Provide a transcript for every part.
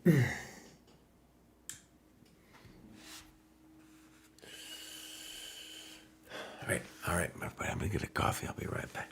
All right, my boy. I'm gonna get a coffee. I'll be right back.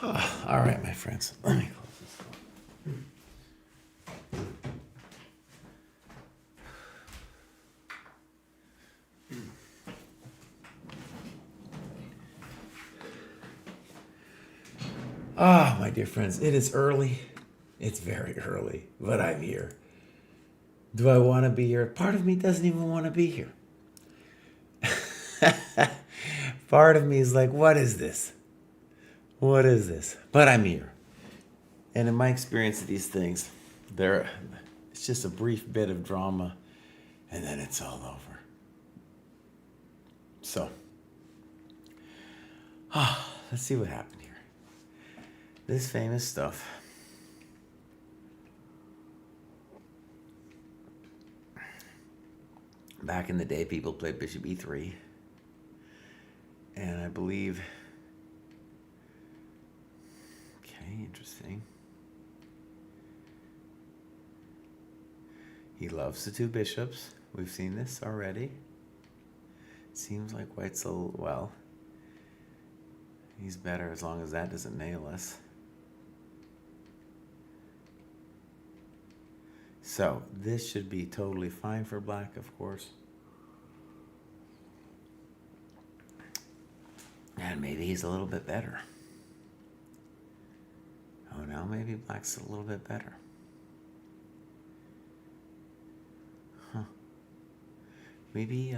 All right, my friends. Let me close this door. Ah, my dear friends, it is early. It's very early, but I'm here. Do I want to be here? Part of me doesn't even want to be here. Part of me is like, what is this? What is this? But I'm here. And in my experience of these things, it's just a brief bit of drama, and then it's all over. So, let's see what happened here. This famous stuff. Back in the day, people played bishop e3. And I believe... Okay, interesting. He loves the two bishops. We've seen this already. Seems like White's a little... Well, he's better as long as that doesn't nail us. So, this should be totally fine for Black, of course. And maybe he's a little bit better. Oh, now maybe Black's a little bit better. Huh. Maybe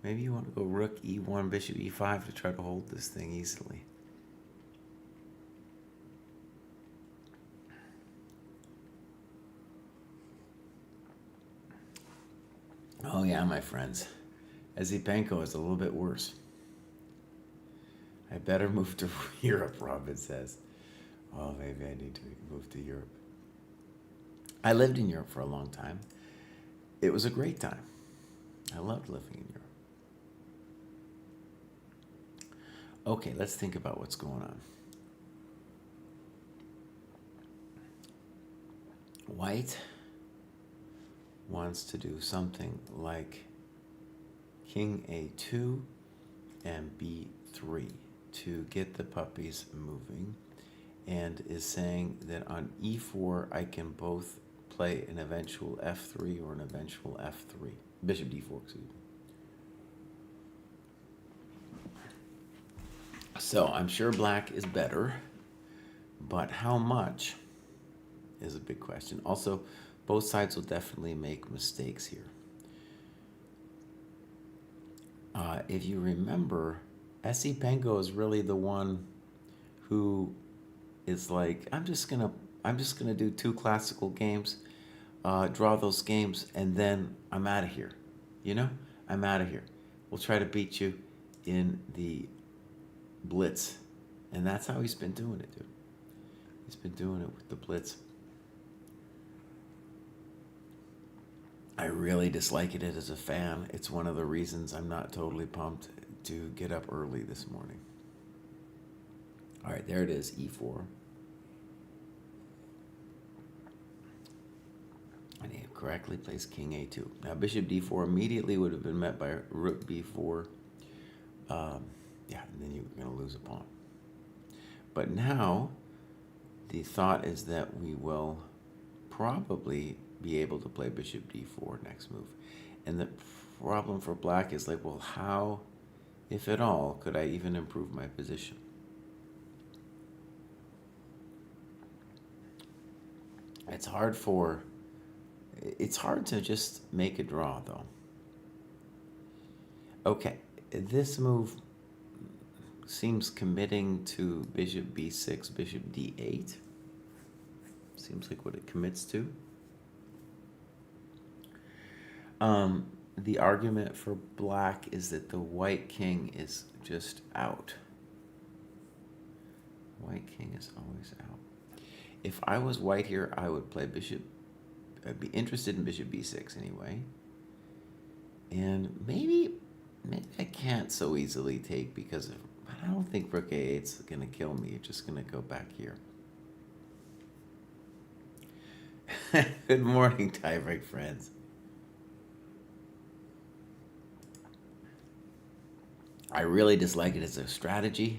you want to go rook e1, bishop e5 to try to hold this thing easily. Oh yeah, my friends. Zipenko is a little bit worse. I better move to Europe, Robin says. Oh, maybe I need to move to Europe. I lived in Europe for a long time. It was a great time. I loved living in Europe. Okay, let's think about what's going on. White wants to do something like king a2 and b3 to get the puppies moving, and is saying that on e4 I can both play an eventual f3 or an eventual f3. Bishop d4, excuse me. So I'm sure Black is better, but how much is a big question. Also, both sides will definitely make mistakes here. If you remember, Zipenko is really the one who is like, I'm just gonna do 2 classical games, draw those games, and then I'm out of here. You know, I'm out of here. We'll try to beat you in the blitz, and that's how he's been doing it, dude. He's been doing it with the blitz. I really dislike it as a fan. It's one of the reasons I'm not totally pumped to get up early this morning. All right, there it is, e4. And he correctly plays king a2. Now, bishop d4 immediately would have been met by rook b4. Yeah, and then you're going to lose a pawn. But now, the thought is that we will probably be able to play bishop d4 next move. And the problem for Black is like, well, how, if at all, could I even improve my position? It's hard to just make a draw, though. Okay, this move seems committing to bishop b6, bishop d8. Seems like what it commits to. The argument for Black is that the white king is just out. White king is always out. If I was white here, I would play bishop. I'd be interested in bishop b6 anyway. And maybe I can't so easily take because of, I don't think rook a8 is going to kill me. It's just going to go back here. Good morning, tiebreak friends. I really dislike it as a strategy,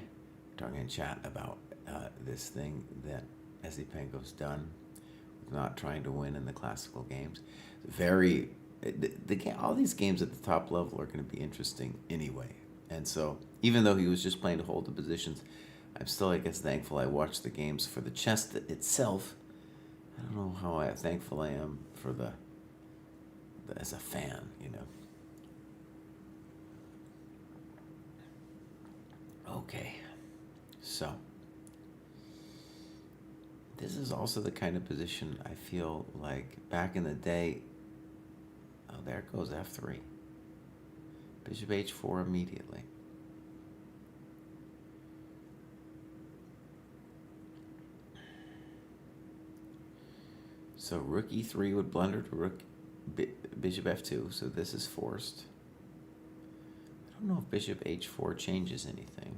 talking in chat about this thing that Esipenko's done, not trying to win in the classical games. Very, all these games at the top level are going to be interesting anyway. And so, even though he was just playing to hold the positions, I'm still, I guess, thankful I watched the games for the chess itself. I don't know how thankful I am for the as a fan, you know. Okay, so this is also the kind of position I feel like back in the day. Oh, there goes f3. Bishop h4 immediately. So rook e3 would blunder to rook bishop f2, so this is forced. I don't know if bishop h4 changes anything.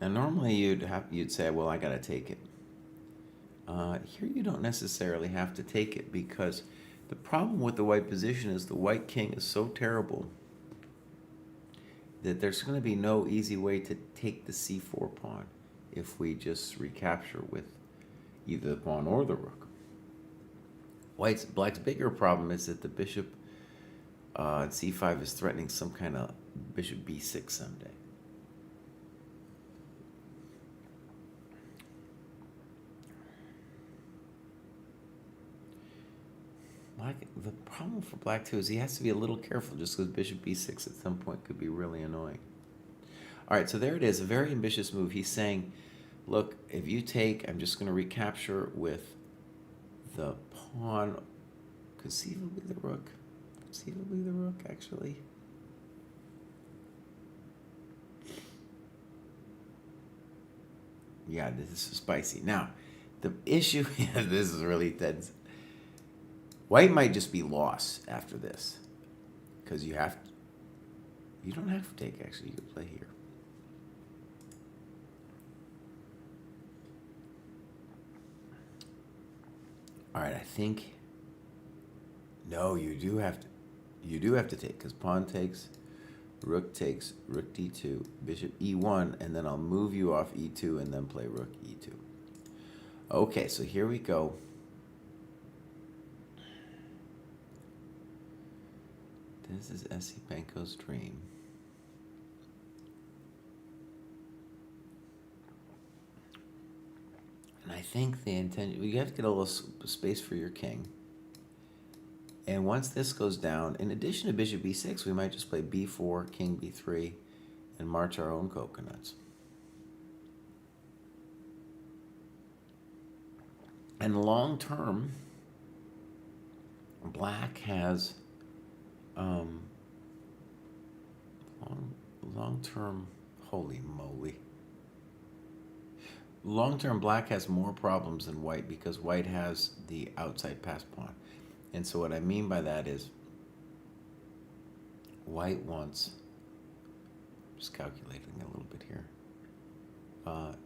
Now normally you'd say, well, I gotta take it. Here you don't necessarily have to take it, because the problem with the white position is the white king is so terrible that there's going to be no easy way to take the c4 pawn if we just recapture with either the pawn or the rook. Black's bigger problem is that the bishop at c5 is threatening some kind of bishop b6 someday. The problem for black too is he has to be a little careful, just because bishop b6 at some point could be really annoying. All right, so there it is, a very ambitious move. He's saying, look, if you take, I'm just going to recapture with the pawn, conceivably the rook, actually. Yeah, this is spicy. Now, the issue, this is really tense. White might just be lost after this, because you don't have to take, actually, you can play here. All right, I think, no, you do have to take, because pawn takes, rook d2, bishop e1, and then I'll move you off e2 and then play rook e2. Okay, so here we go. This is Esipenko's dream. And I think the intention, you have to get a little space for your king. And once this goes down, in addition to bishop b6, we might just play b4, king b3, and march our own coconuts. And long term, black has long-term, holy moly. Long-term, black has more problems than white, because white has the outside pass pawn. And so what I mean by that is white wants, just calculating a little bit here,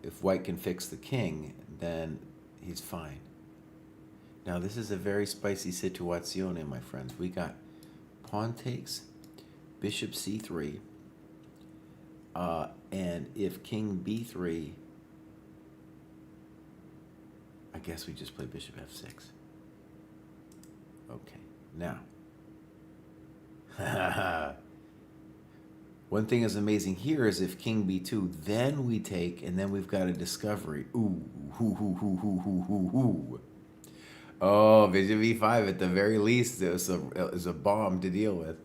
if white can fix the king, then he's fine. Now this is a very spicy situazione, my friends. We got pawn takes, bishop c3, and if king b3, I guess we just play bishop f6. Okay, now, one thing is amazing here is if king b2, then we take, and then we've got a discovery. Ooh, hoo. Oh, bishop e5 at the very least is a bomb to deal with.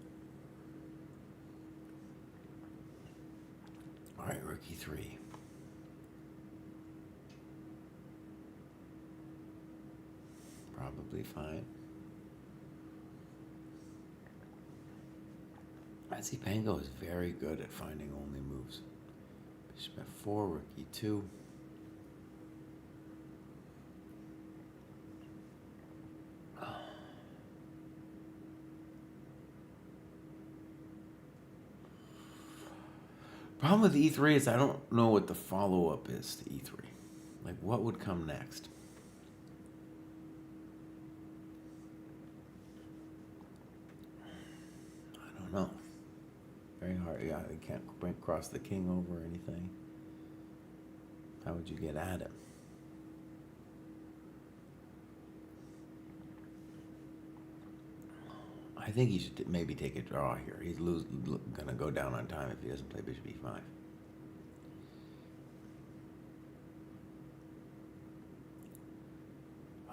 All right, rook e3. Probably fine. Esipenko is very good at finding only moves. Bishop f4, rook e2. Problem with e3 is I don't know what the follow-up is to e3. Like, what would come next? don't know. Very hard. Yeah, you can't cross the king over or anything. How would you get at him? I think he should maybe take a draw here. He's gonna go down on time if he doesn't play bishop e5.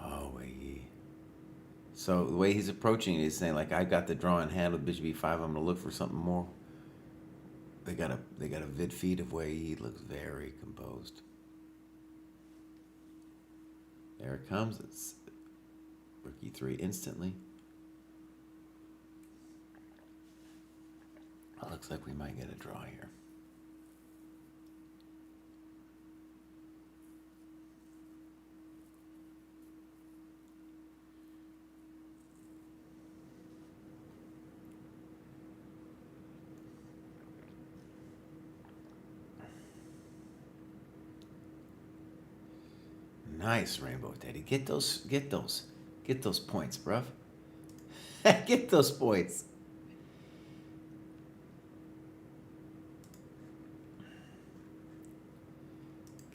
Oh, wait. So the way he's approaching it, he's saying like, I got the draw in hand with bishop e5. I'm gonna look for something more. They got a vid feed of Wei. He looks very composed. There it comes. It's rook e3 instantly. It looks like we might get a draw here. Nice, Rainbow Teddy. Get those points, bruv. Get those points.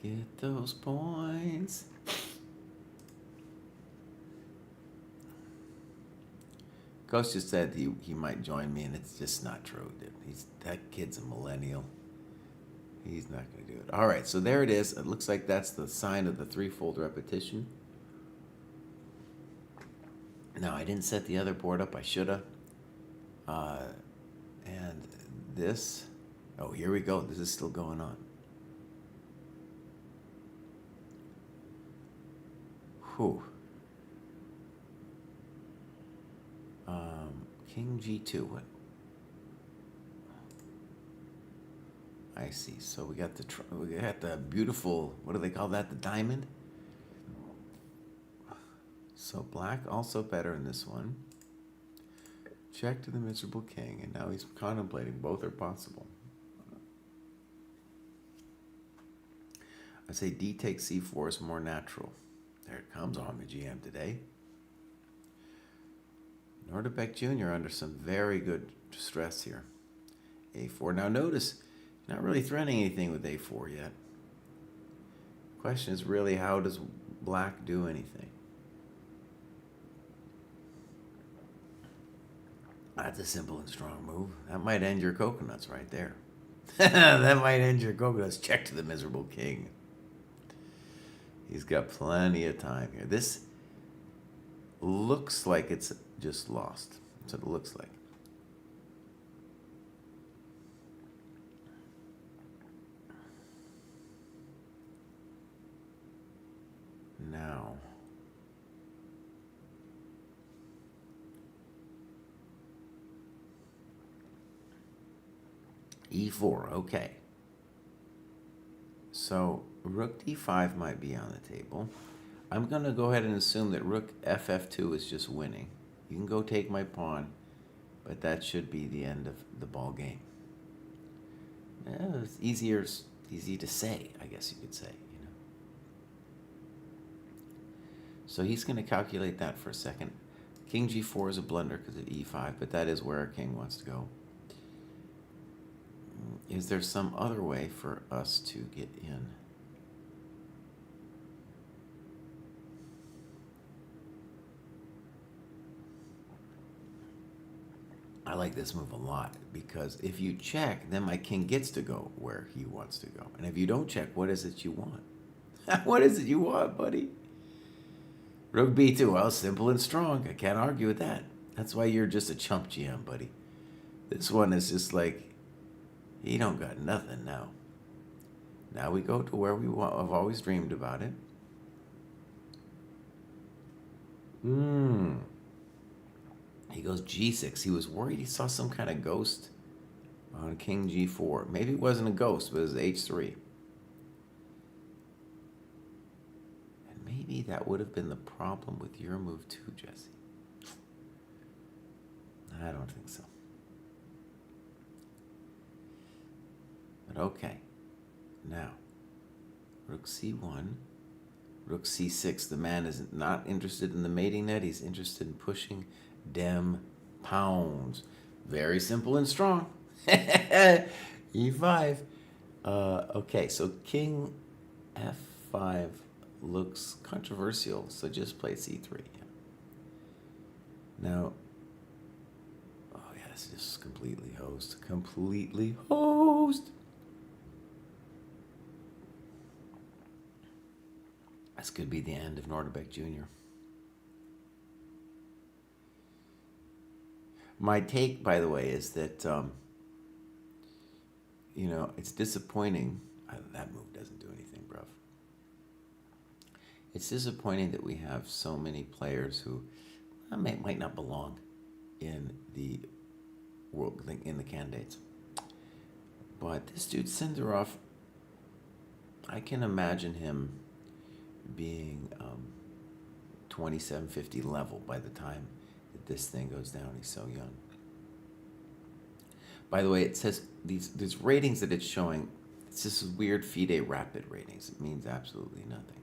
Get those points. Coach just said he might join me, and it's just not true, dude. That kid's a millennial. He's not going to do it. All right, so there it is. It looks like that's the sign of the threefold repetition. Now, I didn't set the other board up. I should have. And this. Oh, here we go. This is still going on. Whew. King G2. What? I see. So we got the beautiful. What do they call that? The diamond. So black also better in this one. Check to the miserable king, and now he's contemplating. Both are possible. I say D takes C4 is more natural. There it comes on the GM today. Norderbeck Jr. under some very good stress here. A4. Now notice, you're not really threatening anything with A4 yet. The question is really, how does black do anything? That's a simple and strong move. That might end your coconuts right there. That might end your coconuts. Check to the miserable king. He's got plenty of time here. This looks like it's just lost. That's what it looks like. Now, E4, okay. So rook D5 might be on the table. I'm going to go ahead and assume that rook FF2 is just winning. You can go take my pawn, but that should be the end of the ball game. Yeah, it's easy to say, I guess you could say, you know. So he's going to calculate that for a second. King G4 is a blunder because of E5, but that is where our king wants to go. Is there some other way for us to get in? I like this move a lot because if you check, then my king gets to go where he wants to go. And if you don't check, what is it you want? What is it you want, buddy? Rook B2, well, simple and strong. I can't argue with that. That's why you're just a chump GM, buddy. This one is just like, he don't got nothing now. Now we go to where we want. I've always dreamed about it. He goes G6. He was worried he saw some kind of ghost on King G4. Maybe it wasn't a ghost, but it was H3. And maybe that would have been the problem with your move too, Jesse. I don't think so. But okay. Now, rook C1, rook C6. The man is not interested in the mating net. He's interested in pushing dem pounds. Very simple and strong. E5. Okay, so king f5 looks controversial, so just play c3. Now, oh yeah, this is just completely hosed. Completely hosed. This could be the end of Norderbeck Jr. My take, by the way, is that, it's disappointing. That move doesn't do anything, bruv. It's disappointing that we have so many players who might not belong in the world, in the candidates. But this dude Sindarov, I can imagine him being 2750 level by the time that this thing goes down. He's so young. By the way, it says these ratings that it's showing, it's just weird FIDE rapid ratings. It means absolutely nothing.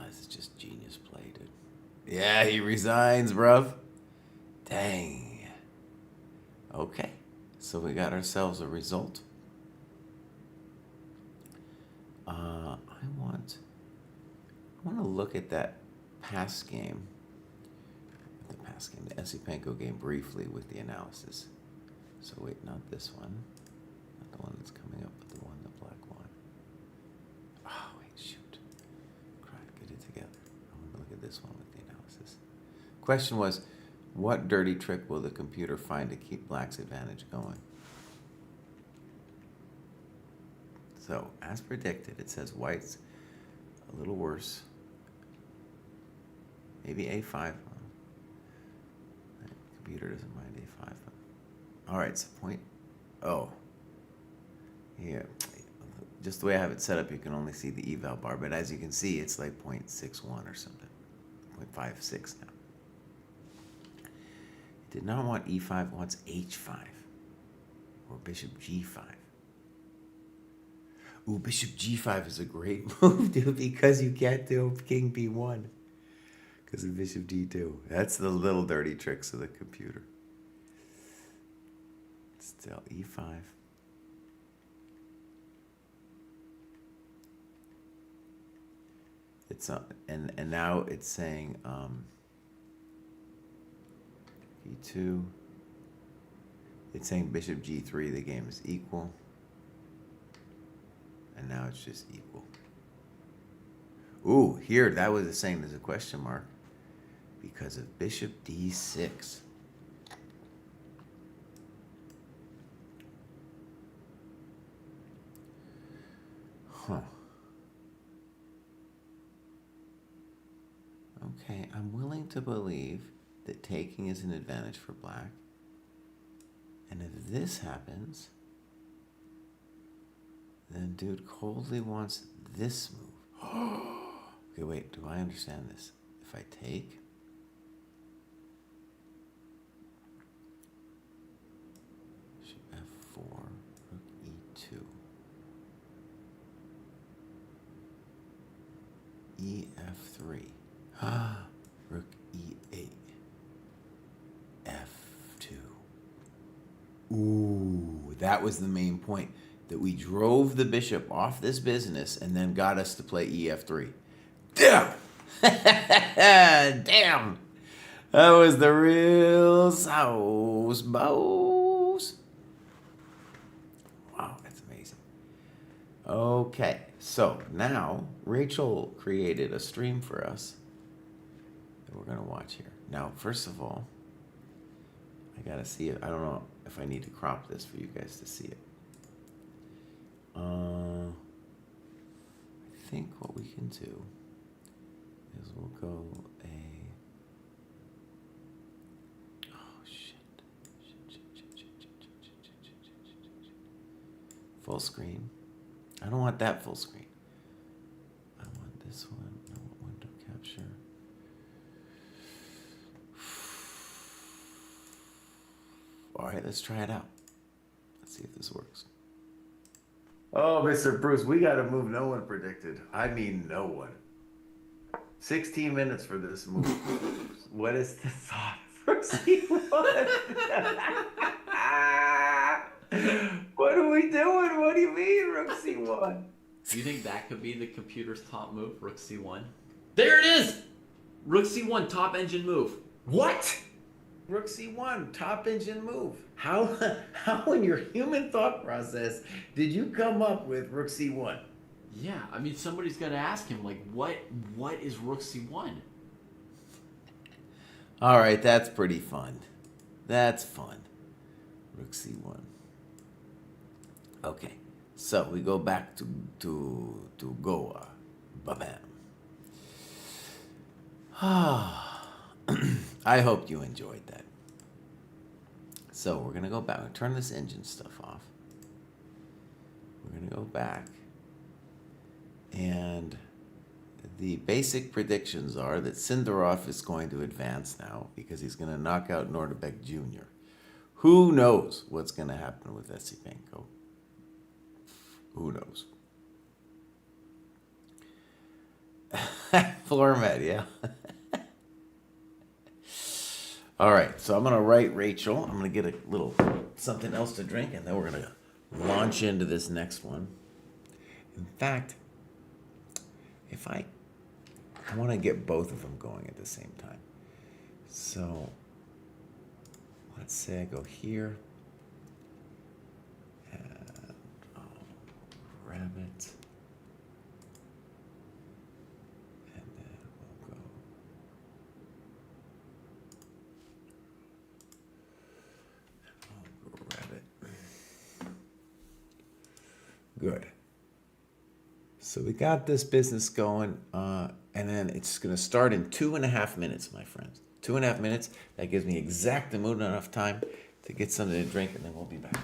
This is just genius play, dude. Yeah, he resigns, bruv. Dang. Okay, so we got ourselves a result. I want to look at that pass game. The Esipenko game briefly with the analysis. So wait, not this one. Not the one that's coming up, but the one, the black one. Oh, wait, shoot. Crap, get it together. I want to look at this one with the analysis. Question was, what dirty trick will the computer find to keep black's advantage going? So, as predicted, it says white's a little worse. Maybe a5. Computer doesn't mind a5. All right, so point. Oh, yeah. Just the way I have it set up, you can only see the eval bar, but as you can see, it's like 0.61 or something, 0.56 now. It did not want e5, wants h5 or bishop g5. Ooh, bishop g5 is a great move, dude, because you can't do king b1 because of bishop d2. That's the little dirty tricks of the computer. Still e5. It's and now it's saying e2. It's saying bishop g3. The game is equal. And now it's just equal. Ooh, here, that was the same as a question mark because of bishop d6. Huh. Okay, I'm willing to believe that taking is an advantage for black. And if this happens, then dude coldly wants this move. Okay, wait, do I understand this? If I take, bishop f4, rook e2, ef3, rook e8, f2. Ooh, that was the main point. That we drove the bishop off this business and then got us to play ef3. Damn! Damn! That was the real sauce, boss. Wow, that's amazing. Okay, so now Rachel created a stream for us that we're going to watch here. Now, first of all, I got to see it. I don't know if I need to crop this for you guys to see it. I think what we can do is we'll go full screen. I don't want that full screen. I want this one. I want window capture. All right, let's try it out. Let's see if this works. Oh, Mr. Bruce, we got a move no one predicted. I mean, no one. 16 minutes for this move. What is the thought of rook c1? What are we doing? What do you mean, rook c1? Do you think that could be the computer's top move, rook c1? There it is! Rook c1, top engine move. What? Rook c1, top engine move. How in your human thought process did you come up with rook c1? Yeah, I mean, somebody's got to ask him, like, what is rook c1? All right, that's pretty fun. That's fun. Rook c1. Okay, so we go back to Goa. Ba-bam. I hope you enjoyed that. So we're gonna go back. Turn this engine stuff off. We're gonna go back, and the basic predictions are that Sindarov is going to advance now because he's going to knock out Nordebek Jr. Who knows what's going to happen with Esipenko? Who knows? Floormat, yeah. All right, so I'm going to write Rachel. I'm going to get a little something else to drink, and then we're going to launch into this next one. In fact, if I want to get both of them going at the same time. So let's say I go here, and I'll grab it, and then we'll go. I'll grab it. Good. So we got this business going, and then it's going to start in 2.5 minutes, my friends. 2.5 minutes. That gives me exact amount enough time to get something to drink, and then we'll be back.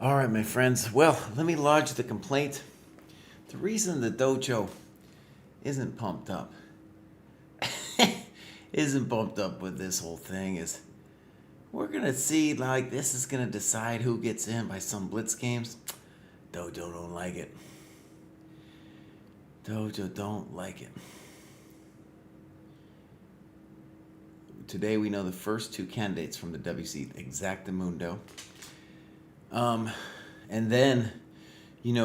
All right, my friends. Well, let me lodge the complaint. The reason the dojo isn't pumped up, isn't pumped up with this whole thing is we're going to see like this is going to decide who gets in by some blitz games. Dojo don't like it. Dojo don't like it. Today we know the first two candidates from the WC Exactamundo. And then,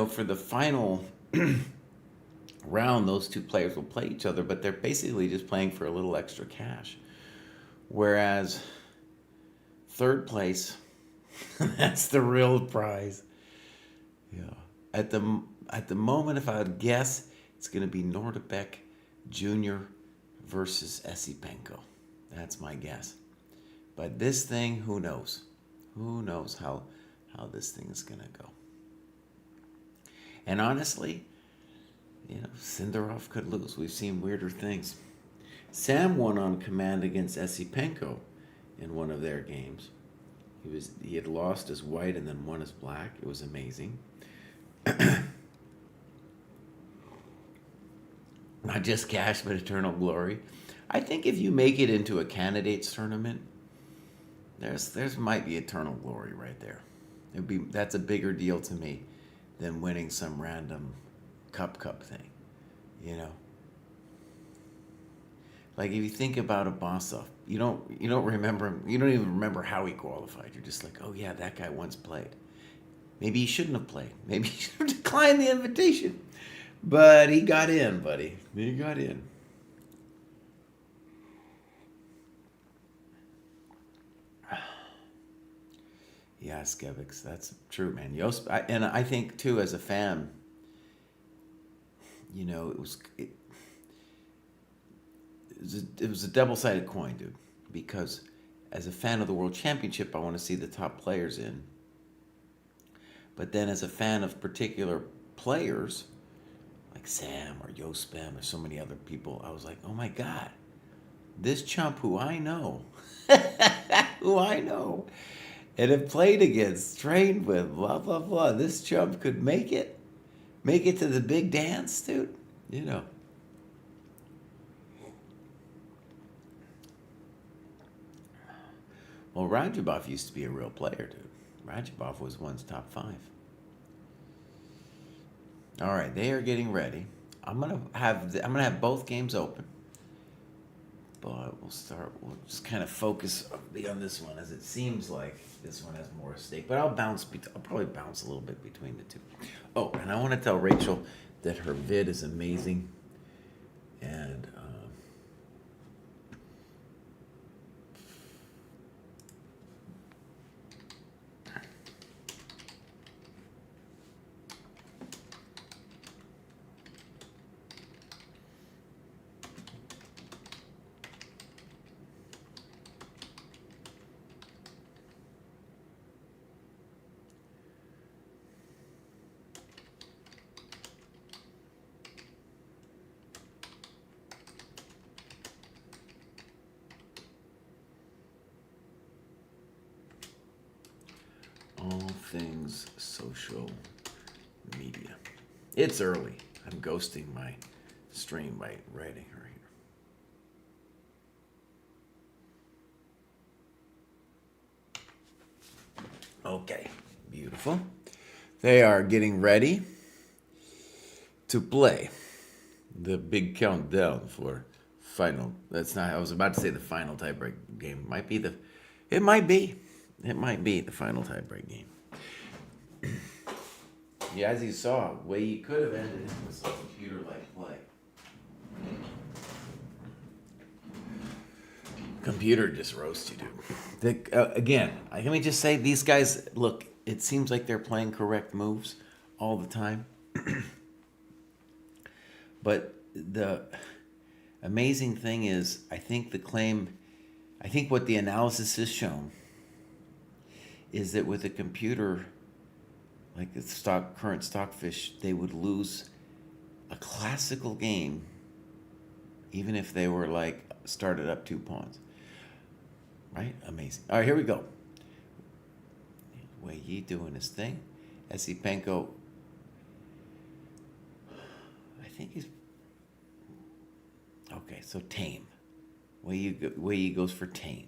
for the final round, those two players will play each other, but they're basically just playing for a little extra cash. Whereas third place, that's the real prize. Yeah. At the moment, if I would guess, it's going to be Nordbeck Jr. versus Esipenko. That's my guess. But this thing, who knows? Who knows how this thing is going to go. And honestly, Sindarov could lose. We've seen weirder things. Sam won on command against Esipenko in one of their games. He had lost as white and then won as black. It was amazing. Not just cash, but eternal glory. I think if you make it into a candidates tournament, there's might be eternal glory right there. That's a bigger deal to me than winning some random cup thing, Like if you think about a Bossov, you don't remember him. You don't even remember how he qualified. You're just like, oh yeah, that guy once played. Maybe he shouldn't have played. Maybe he should have declined the invitation. But he got in, buddy. He got in. Yeah, Skevics, that's true, man. And I think too, as a fan, it was a double-sided coin, dude. Because as a fan of the World Championship, I want to see the top players in. But then, as a fan of particular players, like Sam or Yospem or so many other people, I was like, oh my God, this chump who I know, and have played against, trained with, blah, blah, blah. This chump could make it to the big dance, dude. Well, Radjabov used to be a real player, dude. Radjabov was one's top 5. All right, they are getting ready. I'm gonna have both games open. But we'll just kind of focus on this one, as it seems like this one has more at stake. But I'll probably bounce a little bit between the two. Oh, and I want to tell Rachel that her vid is amazing. And all things social media. It's early. I'm ghosting my stream by writing her here. Okay, beautiful. They are getting ready to play the big countdown for final. That's not, I was about to say the final tiebreak game. It might be the final tiebreak game. Yeah, as you saw, way you could have ended it with some computer-like play. Computer just roasts you, dude. Again, let me just say, these guys, look, it seems like they're playing correct moves all the time. But the amazing thing is, I think what the analysis has shown is that with a computer like the current Stockfish, they would lose a classical game even if they were like started up 2 pawns. Right? Amazing. All right, here we go. Wei Yi doing his thing. Esipenko, I think he's... Okay, so tame. Wei Yi goes for tame.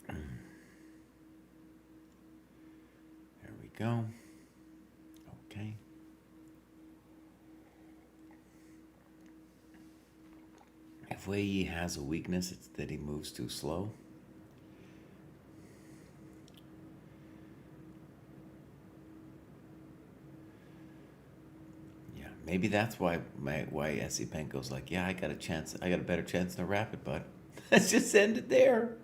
There we go. Okay. If Wei Yi has a weakness, it's that he moves too slow. Yeah, maybe that's why Esipenko's like, yeah, I got a chance. I got a better chance than a rapid, but let's just end it there.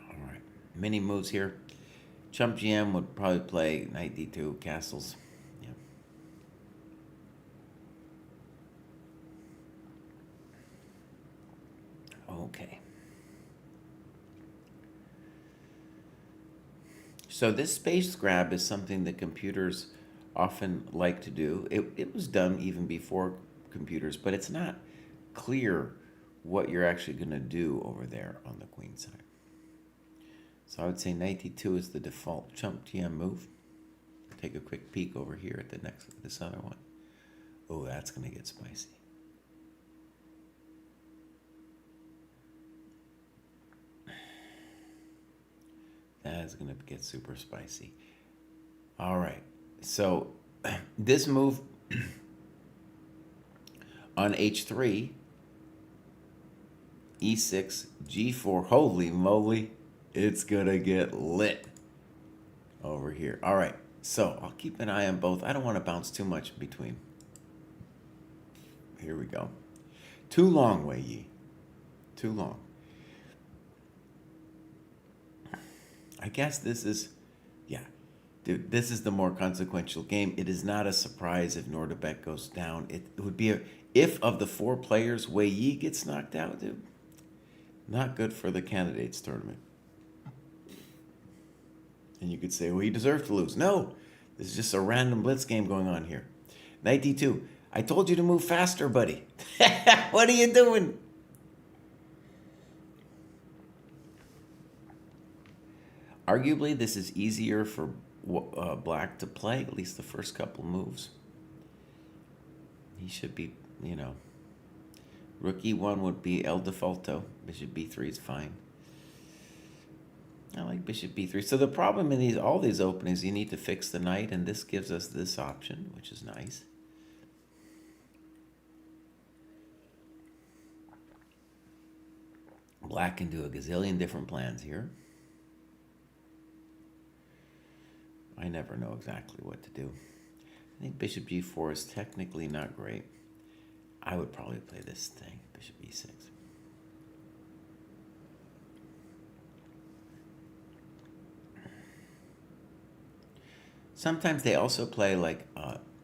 All right, mini moves here. Chump GM would probably play knight d2 castles. Yeah. Okay. So this space grab is something that computers often like to do. It was done even before computers, but it's not clear what you're actually going to do over there on the queen side. So I would say knight d2 is the default chump GM move. Take a quick peek over here at this other one. Oh, that's going to get spicy. That is going to get super spicy. All right. So this move on h3, e6, g4. Holy moly, it's going to get lit over here. All right. So I'll keep an eye on both. I don't want to bounce too much in between. Here we go. Too long, Wei Yi. Too long. I guess this is, yeah, dude, this is the more consequential game. It is not a surprise if Nordebek goes down. It would be if of the 4 players, Wei Yi gets knocked out, dude. Not good for the candidates tournament. And you could say, well, he deserved to lose. No, this is just a random blitz game going on here. Knight d2. I told you to move faster, buddy. What are you doing? Arguably, this is easier for black to play, at least the first couple moves. He should be, rook e1 would be el defaulto. Bishop b3 is fine. I like bishop b3. So the problem in all these openings, you need to fix the knight, and this gives us this option, which is nice. Black can do a gazillion different plans here. I never know exactly what to do. I think bishop g4 is technically not great. I would probably play this thing, bishop e6. Sometimes they also play like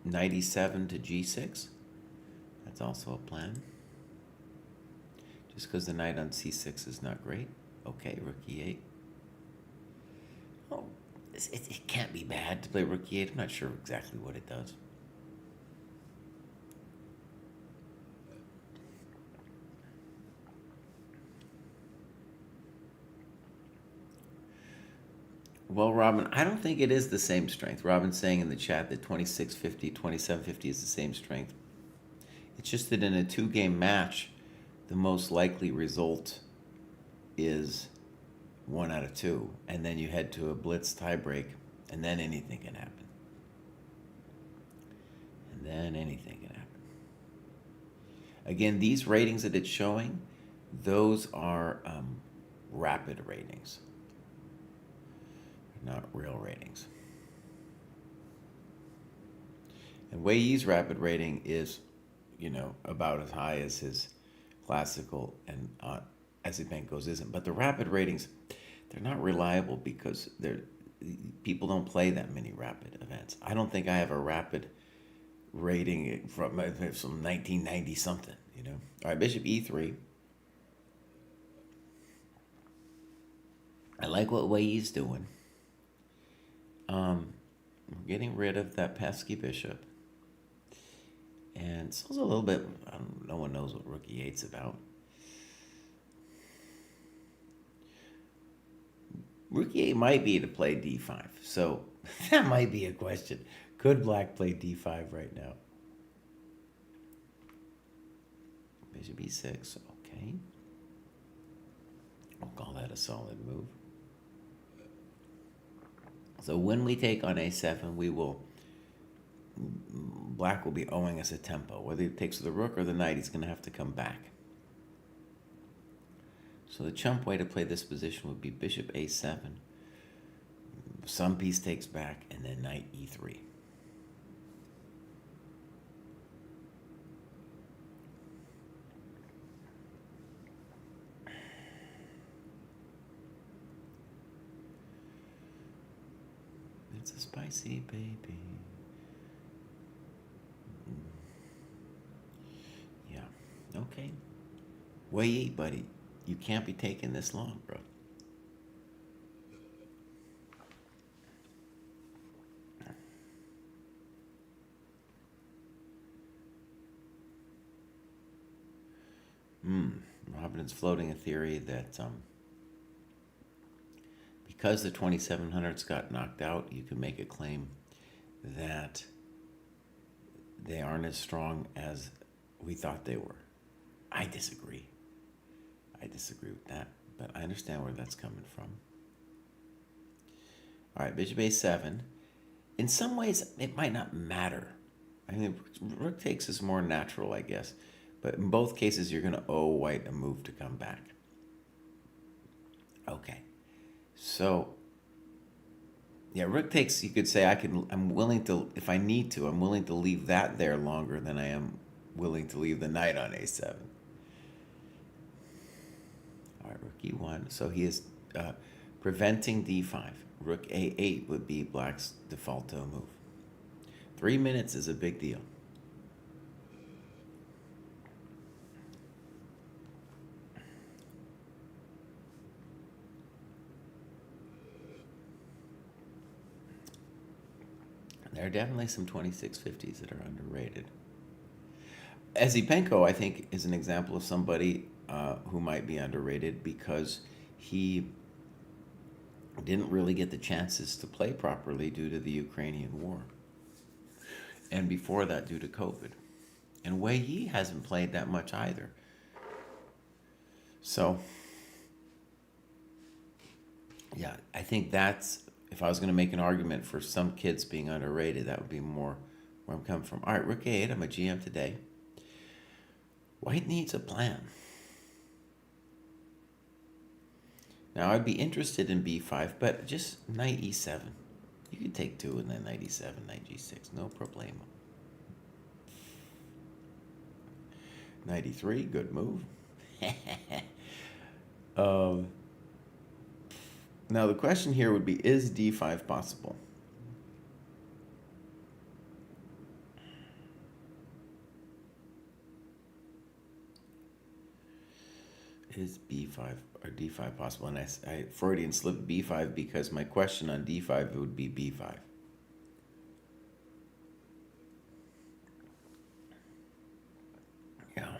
knight e7 to g6. That's also a plan. Just because the knight on c6 is not great. Okay, rook e8. Oh, it can't be bad to play rook e8. I'm not sure exactly what it does. Well, Robin, I don't think it is the same strength. Robin's saying in the chat that 2650, 2750 is the same strength. It's just that in a 2-game match, the most likely result is 1 out of 2, and then you head to a blitz tiebreak, and then anything can happen. And then anything can happen. Again, these ratings that it's showing, those are rapid ratings, not real ratings. And Wei Yi's rapid rating is, about as high as his classical, and Esipenko's isn't. But the rapid ratings, they're not reliable because people don't play that many rapid events. I don't think I have a rapid rating from 1990 something, All right, bishop e3. I like what Wei Yi's doing. We're getting rid of that pesky bishop. And it's also a little bit, no one knows what rook e8's about. Rook e8 might be to play d5. So that might be a question. Could black play d5 right now? Bishop e6, okay. I'll call that a solid move. So when we take on a7, black will be owing us a tempo. Whether he takes the rook or the knight, he's going to have to come back. So the chump way to play this position would be bishop a7. Some piece takes back, and then knight e3. It's a spicy baby. Yeah, okay. Wait, buddy. You can't be taking this long, bro. Robin's floating a theory that because the 2700s got knocked out, you can make a claim that they aren't as strong as we thought they were. I disagree. I disagree with that, but I understand where that's coming from. All right, bishop a7. In some ways, it might not matter. I mean, rook takes is more natural, I guess. But in both cases, you're going to owe white a move to come back. Okay. So, yeah, rook takes, you could say I'm willing to, if I need to, I'm willing to leave that there longer than I am willing to leave the knight on a7. All right, rook e1. So he is preventing d5. Rook a8 would be black's defaulto move. 3 minutes is a big deal. There are definitely some 2650s that are underrated. Ezipenko, I think, is an example of somebody who might be underrated because he didn't really get the chances to play properly due to the Ukrainian war. And before that, due to COVID. And Wei Yi hasn't played that much either. So, yeah, I think that's, if I was going to make an argument for some kids being underrated, that would be more where I'm coming from. All right, rook a8, I'm a GM today. White needs a plan. Now, I'd be interested in b5, but just knight e7. You could take 2 and then knight e7, knight g6, no problemo. Knight e3, good move. Now, the question here would be, is d5 possible? Is b5 or d5 possible? And I Freudian slipped b5 because my question on d5 would be b5. Yeah.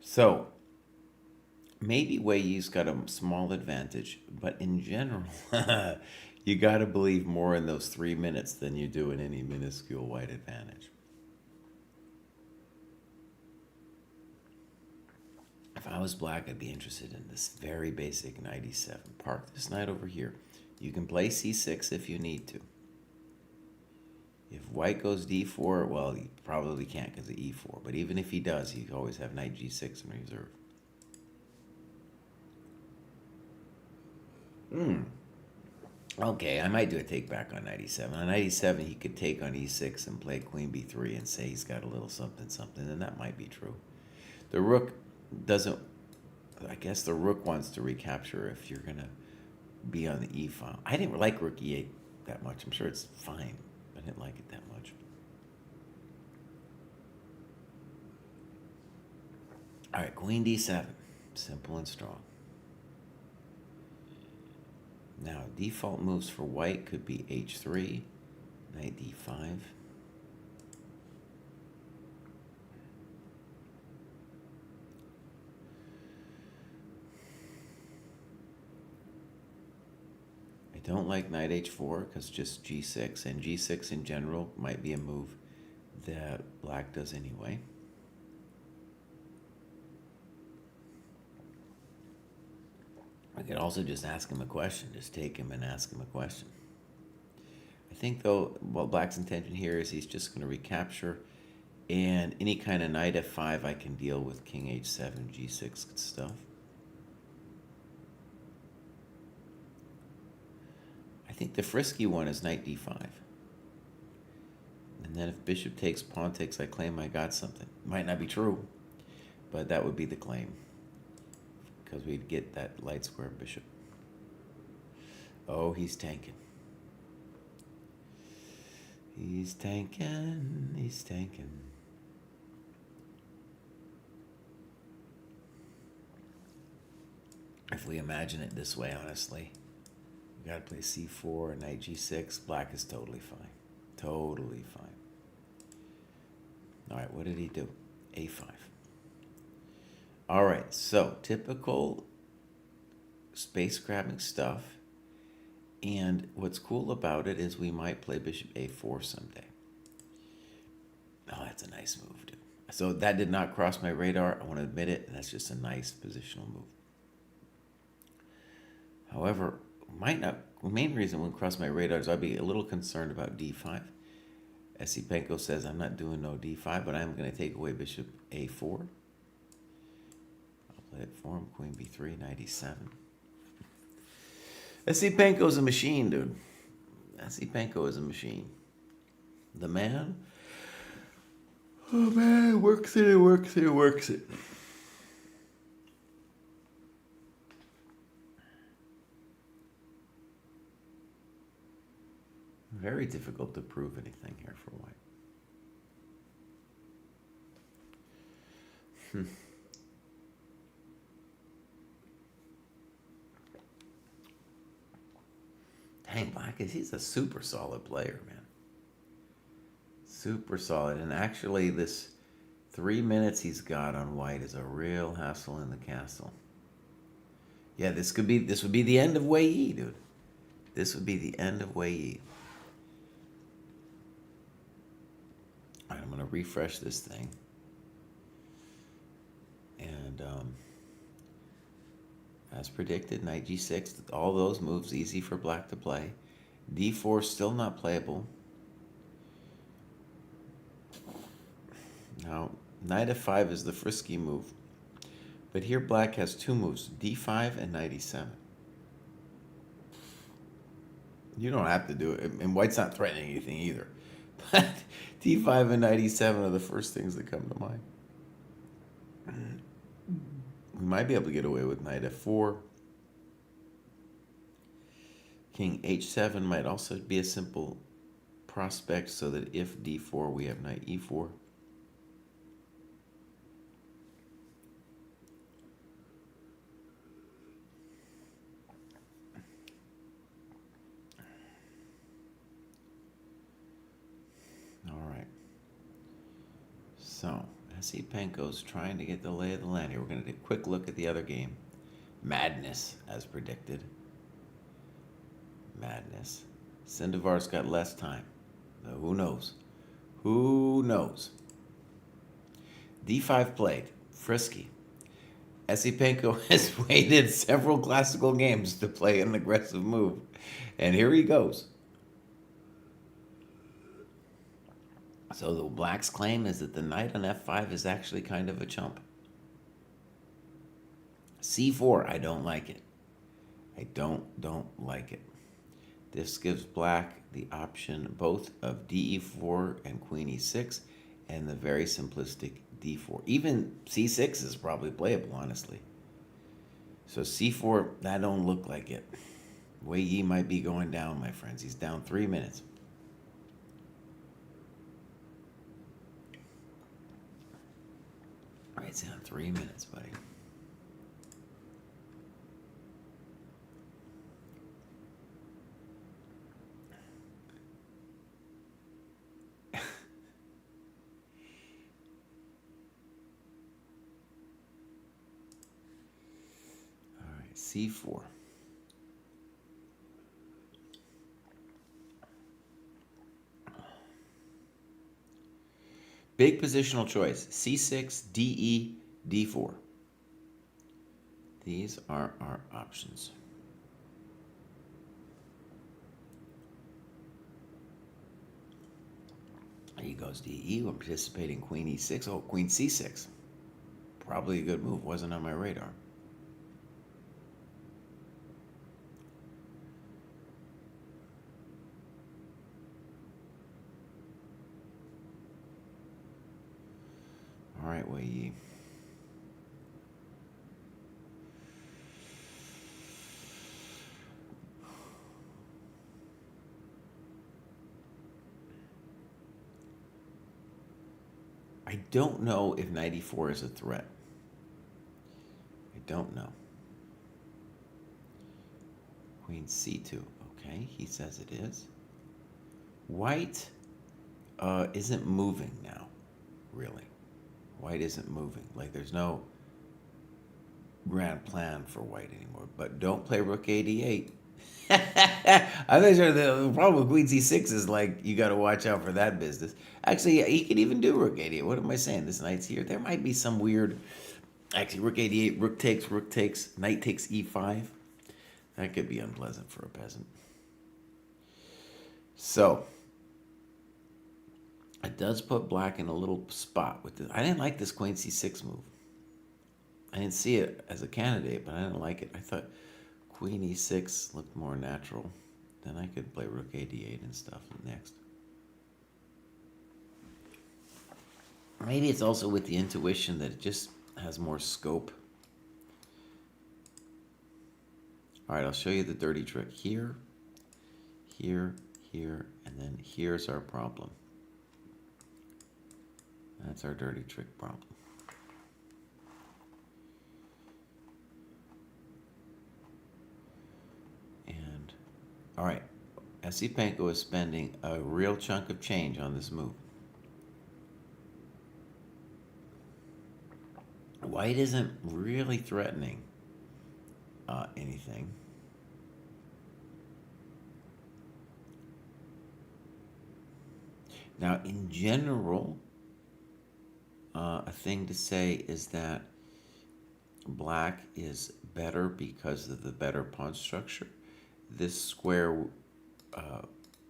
So, maybe Wei Yi's got a small advantage, but in general, you got to believe more in those 3 minutes than you do in any minuscule white advantage. If I was black, I'd be interested in this very basic knight e7. Park this knight over here. You can play c6 if you need to. If white goes d4, well, he probably can't because of e4. But even if he does, you always have knight g6 in reserve. Okay, I might do a take back on knight e7. On knight e7, he could take on e6 and play queen b3 and say he's got a little something, something, and that might be true. The rook doesn't. I guess the rook wants to recapture if you're gonna be on the e file. I didn't like rook e8 that much. I'm sure it's fine. I didn't like it that much. All right, queen d7. Simple and strong. Now, default moves for white could be h3, knight d5. I don't like knight h4 because just g6, and g6 in general might be a move that black does anyway. I could also just ask him a question, just take him and ask him a question. I think, though, well, black's intention here is he's just going to recapture, and any kind of knight f5 I can deal with king h7, g6 stuff. I think the frisky one is knight d5. And then if bishop takes, pawn takes, I claim I got something. Might not be true, but that would be the claim, because we'd get that light square bishop. Oh, he's tanking. He's tanking. He's tanking. If we imagine it this way, honestly, we gotta play c4, knight g6. Black is totally fine. Totally fine. All right, what did he do? a5. All right, so typical space grabbing stuff. And what's cool about it is we might play bishop a4 someday. Oh, that's a nice move, dude. So that did not cross my radar. I want to admit it. That's just a nice positional move. However, the main reason it wouldn't cross my radar is I'd be a little concerned about d5. Esipenko says I'm not doing no d5, but I'm going to take away bishop a4. I'll play it for him. Queen b3, knight e7. Esipenko's a machine, dude. Esipenko is a machine. The man, oh man, works it. Very difficult to prove anything here for white. Dang, black he's a super solid player, man. Super solid. And actually this 3 minutes he's got on white is a real hassle in the castle. Yeah, this would be the end of Wei Yi, dude. This would be the end of Wei Yi. All right, I'm gonna refresh this thing. And as predicted, knight g6, all those moves easy for black to play. d4 still not playable. Now, knight f5 is the frisky move. But here black has two moves, d5 and knight e7. You don't have to do it, and white's not threatening anything either. But d5 and knight e7 are the first things that come to mind. We might be able to get away with knight f4. King h7 might also be a simple prospect, so that if d4, we have knight e4. All right. So, Esipenko's trying to get the lay of the land here. We're going to take a quick look at the other game. Madness, as predicted. Madness. Sindevar's got less time. Though who knows? Who knows? d5 played. Frisky. Esipenko has waited several classical games to play an aggressive move. And here he goes. So the black's claim is that the knight on f5 is actually kind of a chump. c4, I don't like it. I don't like it. This gives black the option both of de4 and queen e6 and the very simplistic d4. Even c6 is probably playable, honestly. So c4, that don't look like it. Wei Yi might be going down, my friends. He's down 3 minutes. All right, it's down 3 minutes, buddy. All right, c4. Big positional choice. c6, de, d4. These are our options. He goes de. We're participating queen e6. Oh, queen c6. Probably a good move. Wasn't on my radar. All right, Wei Yi. I don't know if 94 is a threat. I don't know. Queen c2. Okay, he says it is. White isn't moving now, really. White isn't moving. Like, there's no grand plan for white anymore. But don't play rook a8. I'm not sure the problem with queen c6 is like you got to watch out for that business. Actually, he could even do rook a8. What am I saying? This knight's here. There might be some weird. Actually, rook a8, rook takes, knight takes e5. That could be unpleasant for a peasant. So it does put black in a little spot with this. I didn't like this queen c6 move. I didn't see it as a candidate, but I didn't like it. I thought queen e6 looked more natural. Then I could play rook a8 and stuff next. Maybe it's also with the intuition that it just has more scope. All right, I'll show you the dirty trick. Here, here, here, and then here's our problem. That's our dirty trick problem. And, all right, Esipenko is spending a real chunk of change on this move. White isn't really threatening anything. Now, in general, a thing to say is that black is better because of the better pawn structure. This square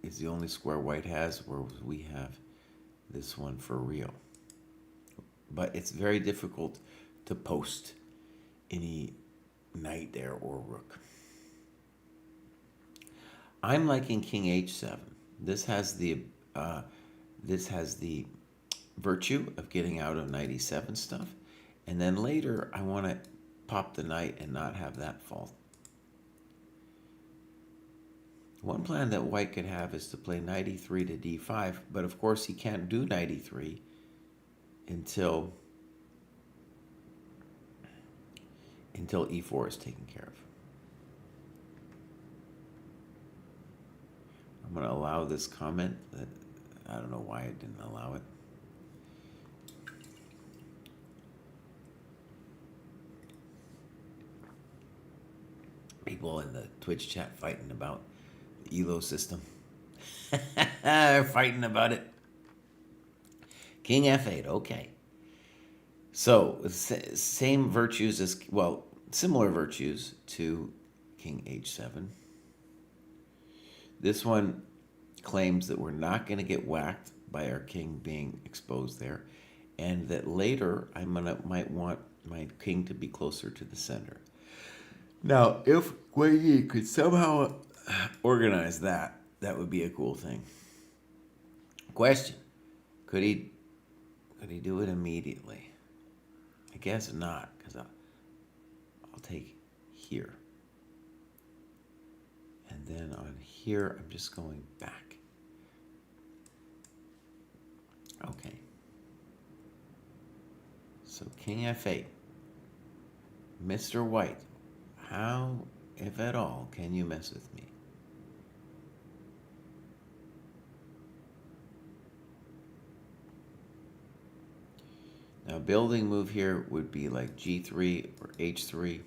is the only square white has, where we have this one for real. But it's very difficult to post any knight there or rook. I'm liking king h7. This has the virtue of getting out of knight e7 stuff, and then later I want to pop the knight and not have that fall. One plan that white could have is to play knight e3 to d5, but of course he can't do knight e3 until e4 is taken care of. I'm going to allow this comment. That I don't know why I didn't allow it. People in the Twitch chat fighting about the ELO system. They're fighting about it. King f8, okay. So, same virtues as, well, similar virtues to king h7. This one claims that we're not going to get whacked by our king being exposed there, and that later I might want my king to be closer to the center. Now, if Wei Yi could somehow organize that, that would be a cool thing. Question: Could he Could he do it immediately? I guess not, because I'll take here. And then on here, I'm just going back. Okay. So King F8. Mr. White, how, if at all, can you mess with me? Now, building move here would be like G3 or H3.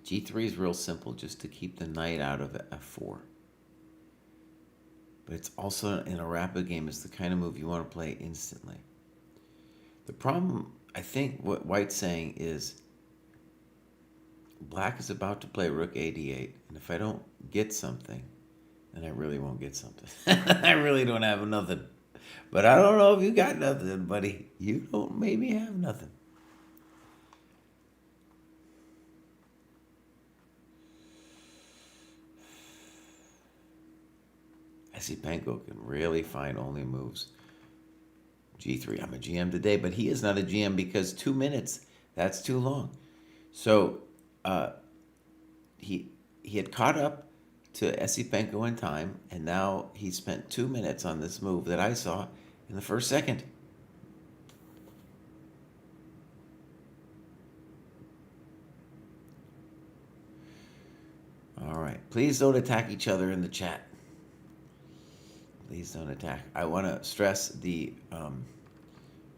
G3 is real simple, just to keep the knight out of F4. But it's also, in a rapid game, it's the kind of move you want to play instantly. The problem, I think what White's saying is, Black is about to play Rook A8, and if I don't get something, then I really won't get something. I really don't have nothing. But I don't know if you got nothing, buddy. You don't maybe have nothing. I see Panko can really find only moves. G3, I'm a GM today, but he is not a GM because 2 minutes, that's too long. So he had caught up to Esipenko in time, and now he spent 2 minutes on this move that I saw in the first second. All right, please don't attack each other in the chat. Please don't attack. I want to stress the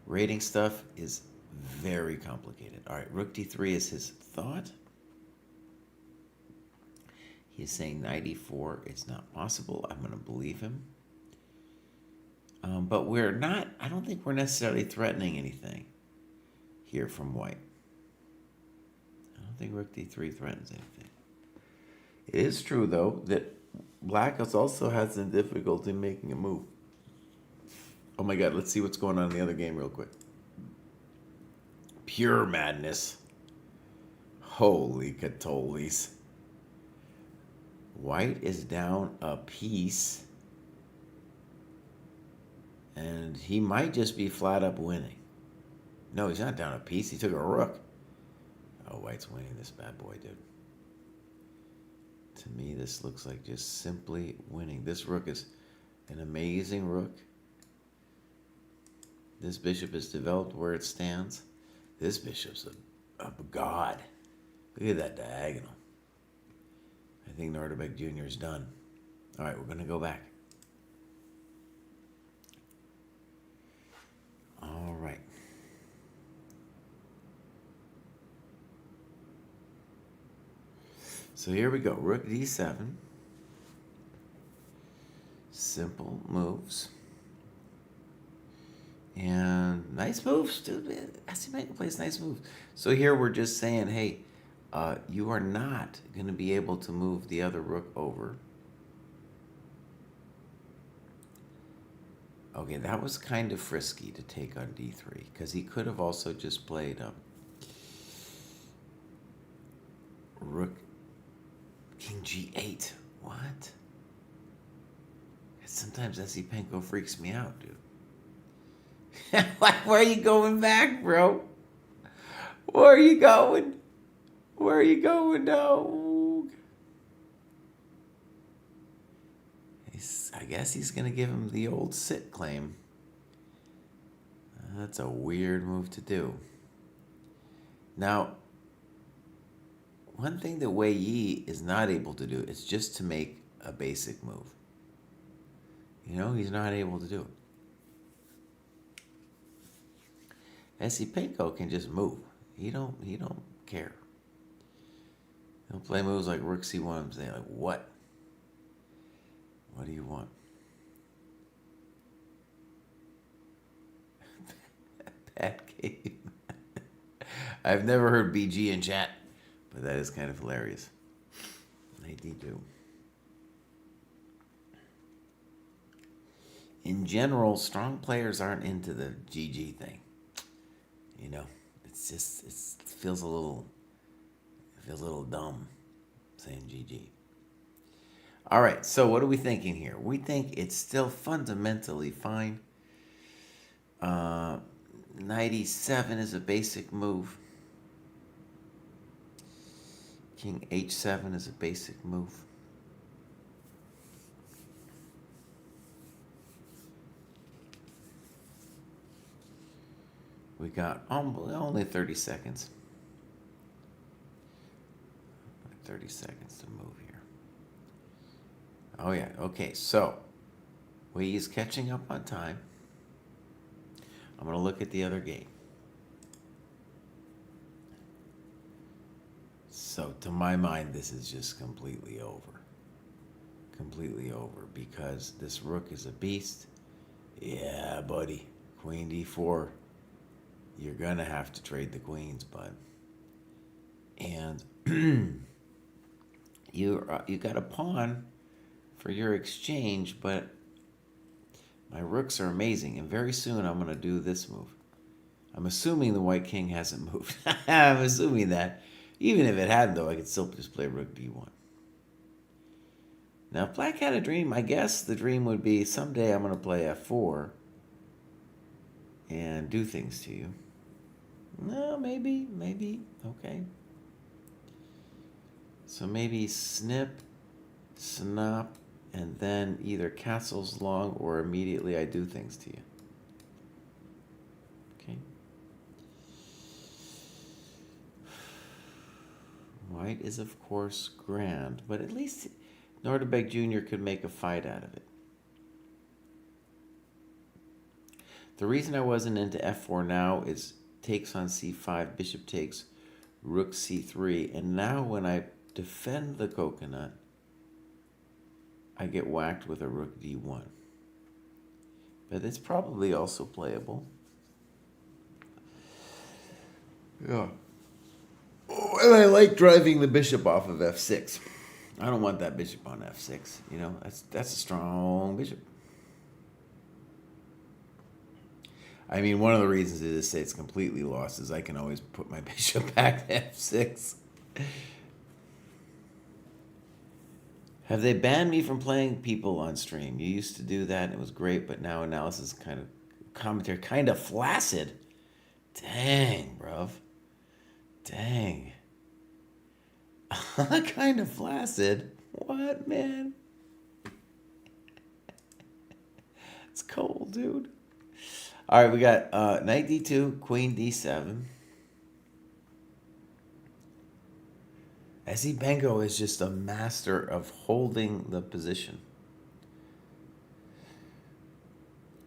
rating stuff is very complicated. All right, Rook D3 is his thought. He's saying 94 is not possible. I'm going to believe him. But we're not, I don't think we're necessarily threatening anything here from White. I don't think Rook D3 threatens anything. It is true, though, that Black also has some difficulty making a move. Oh my God, let's see what's going on in the other game real quick. Pure madness. Holy catoles. White is down a piece. And he might just be flat up winning. No, he's not down a piece. He took a rook. Oh, White's winning this bad boy, dude. To me, this looks like just simply winning. This rook is an amazing rook. This bishop is developed where it stands. This bishop's a god. Look at that diagonal. I think Nordberg Jr. is done. All right, we're going to go back. All right. So here we go. Rook D7. Simple moves. And nice moves, dude. Esipenko plays nice moves. So here we're just saying, hey, you are not going to be able to move the other rook over. Okay, that was kind of frisky to take on D3, because he could have also just played rook King G8. What? Sometimes Esipenko freaks me out, dude. Where are you going back, bro? Where are you going? Where are you going, dog? I guess he's going to give him the old sit claim. That's a weird move to do. Now, one thing that Wei Yi is not able to do is just to make a basic move. You know, he's not able to do it. Esipenko can just move. He don't care. He'll play moves like Rook C1. I'm saying, like, what? What do you want? Bad game. I've never heard BG in chat, but that is kind of hilarious. They do. In general, strong players aren't into the GG thing. You know, it's just, it feels a little dumb saying GG. All right, so what are we thinking here? We think it's still fundamentally fine. Knight e7 is a basic move. King h7 is a basic move. We got only 30 seconds. 30 seconds to move here. Oh yeah, okay, so Wei is catching up on time. I'm going to look at the other game. So to my mind, this is just completely over. Completely over because this rook is a beast. Yeah, buddy. Queen d4. You're going to have to trade the queens, bud. And you got a pawn for your exchange, but my rooks are amazing. And very soon I'm going to do this move. I'm assuming the white king hasn't moved. I'm assuming that. Even if it hadn't, though, I could still just play rook d1. Now, if black had a dream, I guess the dream would be someday I'm going to play f4 and do things to you. No, maybe. Okay. So maybe snip, snap, and then either castles long or immediately I do things to you. Okay. White is, of course, grand, but at least Nordebeg Jr. could make a fight out of it. The reason I wasn't into f4 now is takes on c5, bishop takes, rook c3, and now when I defend the coconut, I get whacked with a rook d1. But it's probably also playable. Yeah. Oh, and I like driving the bishop off of f6. I don't want that bishop on f6. You know, that's a strong bishop. I mean, one of the reasons it is say it's completely lost is I can always put my bishop back to f6. Have they banned me from playing people on stream? You used to do that and it was great, but now analysis kind of commentary kind of flaccid. Dang, bruv. Dang. Kind of flaccid. What, man? It's cold, dude. All right, we got knight d2, queen d7. Esipenko is just a master of holding the position.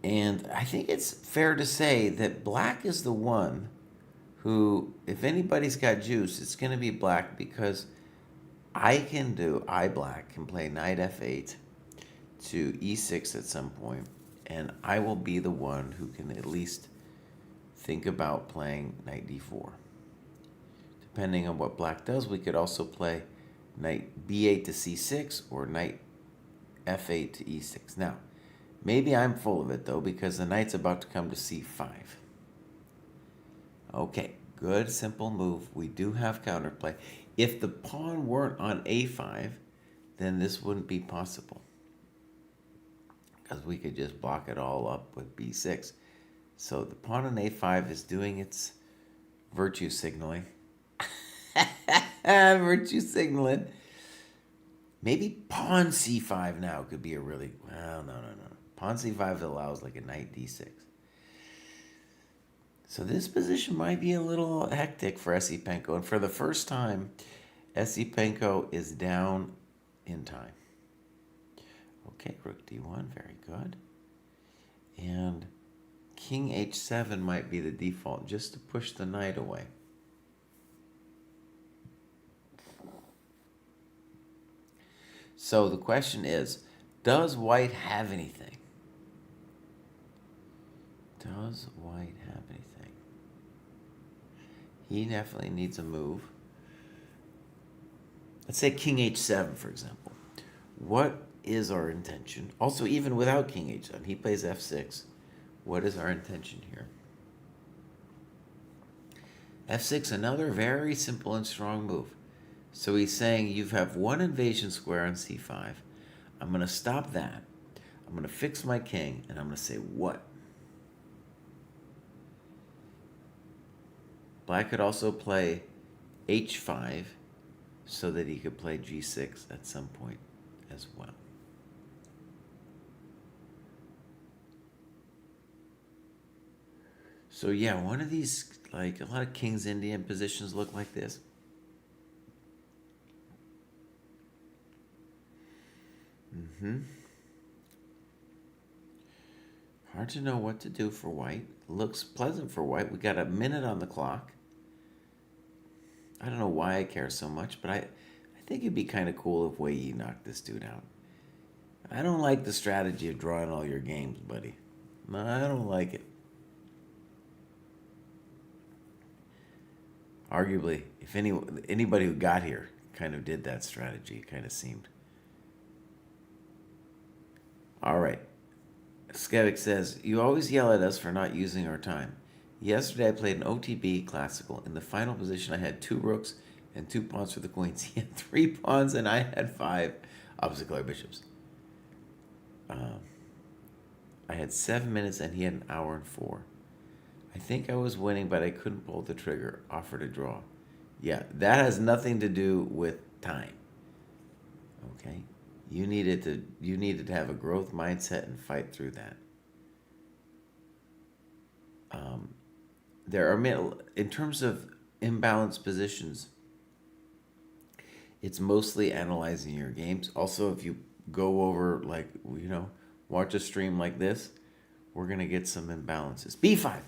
And I think it's fair to say that black is the one who, if anybody's got juice, it's going to be black because black can play knight f8 to e6 at some point, and I will be the one who can at least think about playing knight d4. Depending on what black does, we could also play knight b8 to c6 or knight f8 to e6. Now, maybe I'm full of it, though, because the knight's about to come to c5. Okay, good, simple move. We do have counterplay. If the pawn weren't on a5, then this wouldn't be possible, because we could just block it all up with b6. So the pawn on a5 is doing its virtue signaling. Virtue signaling. Maybe pawn c5 now could be a really... Well, no. Pawn c5 allows like a knight d6. So this position might be a little hectic for Esipenko. And for the first time, Esipenko is down in time. Okay, rook d1, very good. And king h7 might be the default, just to push the knight away. So the question is, does white have anything? Does white have anything? He definitely needs a move. Let's say king h7, for example. What is our intention? Also, even without king h7, he plays f6. What is our intention here? f6, another very simple and strong move. So he's saying you have one invasion square on c5. I'm going to stop that. I'm going to fix my king, and I'm going to say what? Black could also play h5 so that he could play g6 at some point as well. So yeah, one of these, like a lot of King's Indian positions look like this. Hard to know what to do for white. Looks pleasant for white. We got a minute on the clock. I don't know why I care so much, but I think it'd be kind of cool if Wei Yi knocked this dude out. I don't like the strategy of drawing all your games, buddy. No, I don't like it. Arguably, if anybody who got here kind of did that strategy, it kind of seemed. All right. Skevik says, you always yell at us for not using our time. Yesterday I played an OTB classical. In the final position I had 2 rooks and 2 pawns for the queens. He had 3 pawns and I had 5 opposite color bishops. I had 7 minutes and he had an hour and 4. I think I was winning, but I couldn't pull the trigger. Offer to draw. Yeah, that has nothing to do with time. Okay? You needed to have a growth mindset and fight through that. There are, in terms of imbalanced positions, it's mostly analyzing your games. Also, if you go over, like, watch a stream like this, we're going to get some imbalances. B5.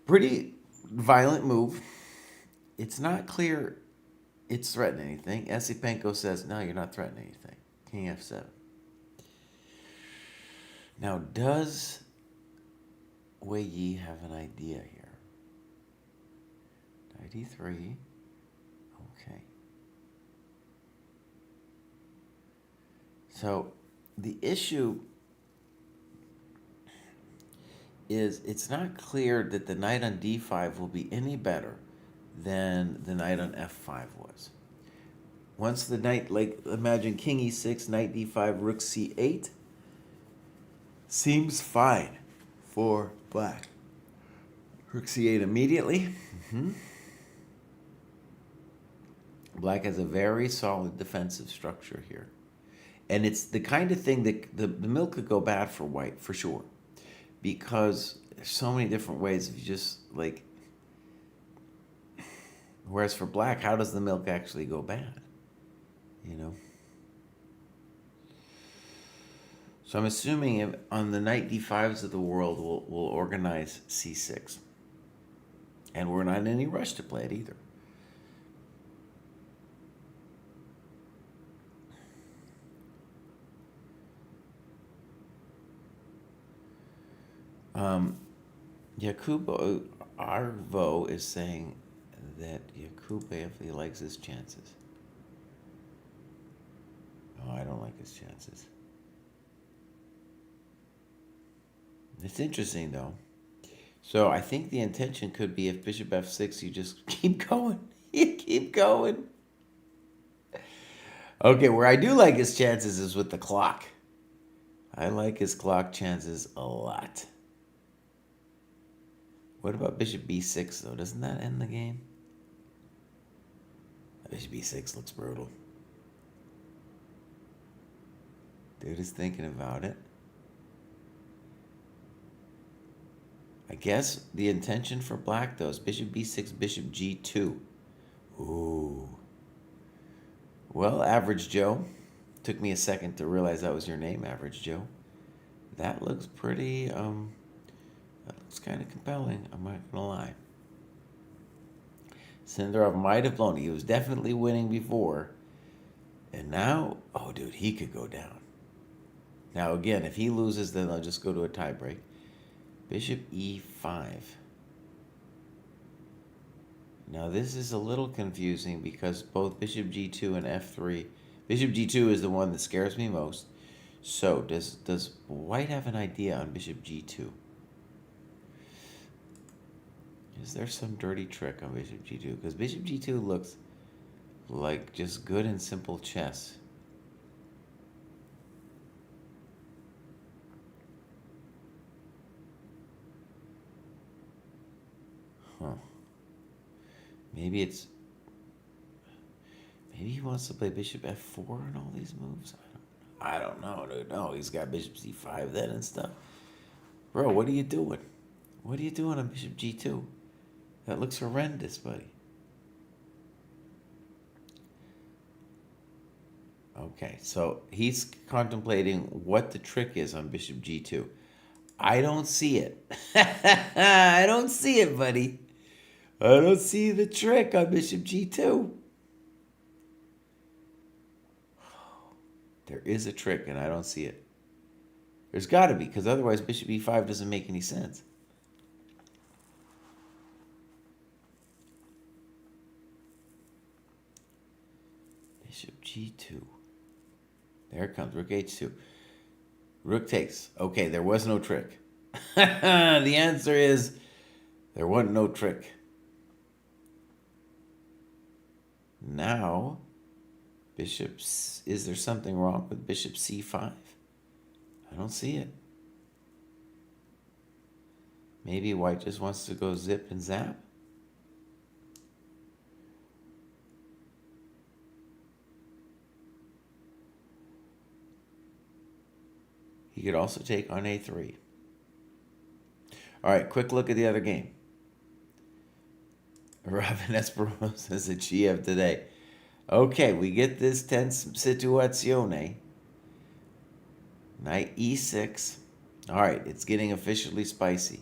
Pretty violent move. It's not clear it's threatening anything. Esipenko says, no, you're not threatening anything. King F7. Now, does Wei Yi have an idea here? Knight E3. Okay. So, the issue is it's not clear that the knight on D5 will be any better than the knight on F5 was. Once the knight, like, imagine King E6, Knight D5, Rook C8, seems fine for black. Rook C8 immediately. Black has a very solid defensive structure here. And it's the kind of thing that the mill could go bad for white, for sure. Because there's so many different ways of just, like... Whereas for black, how does the milk actually go bad? So I'm assuming on the knight d5s of the world, we'll organize c6. And we're not in any rush to play it either. Yakubo Arvo is saying that Yakube, if he likes his chances. Oh, I don't like his chances. It's interesting, though. So I think the intention could be if bishop f6, you just keep going. You keep going. Okay, where I do like his chances is with the clock. I like his clock chances a lot. What about bishop b6, though? Doesn't that end the game? Bishop b6 looks brutal. Dude is thinking about it. I guess the intention for black, though, is bishop b6, bishop g2. Ooh. Well, Average Joe. Took me a second to realize that was your name, Average Joe. That looks pretty, that looks kind of compelling, I'm not going to lie. Sindarov might have blown it. He was definitely winning before. And now, oh, dude, he could go down. Now, again, if he loses, then I'll just go to a tiebreak. Bishop e5. Now, this is a little confusing because both bishop g2 and f3... Bishop g2 is the one that scares me most. So, does white have an idea on bishop g2? Is there some dirty trick on bishop g2? Because bishop g2 looks like just good and simple chess. Huh. Maybe it's... Maybe he wants to play bishop f4 and all these moves? I don't know, dude. No, he's got bishop c5 then and stuff. Bro, what are you doing? What are you doing on bishop g2? That looks horrendous, buddy. Okay, so he's contemplating what the trick is on bishop g2. I don't see it. I don't see it, buddy. I don't see the trick on bishop g2. There is a trick, and I don't see it. There's got to be, because otherwise bishop e5 doesn't make any sense. Bishop g2. There it comes, rook h2. Rook takes. Okay, there was no trick. The answer is there wasn't no trick. Now, bishops, is there something wrong with bishop c5? I don't see it. Maybe white just wants to go zip and zap. He could also take on a3. All right, quick look at the other game. Robin Esperosa says at GF today. Okay, we get this tense situazione. Knight e6. All right, it's getting officially spicy.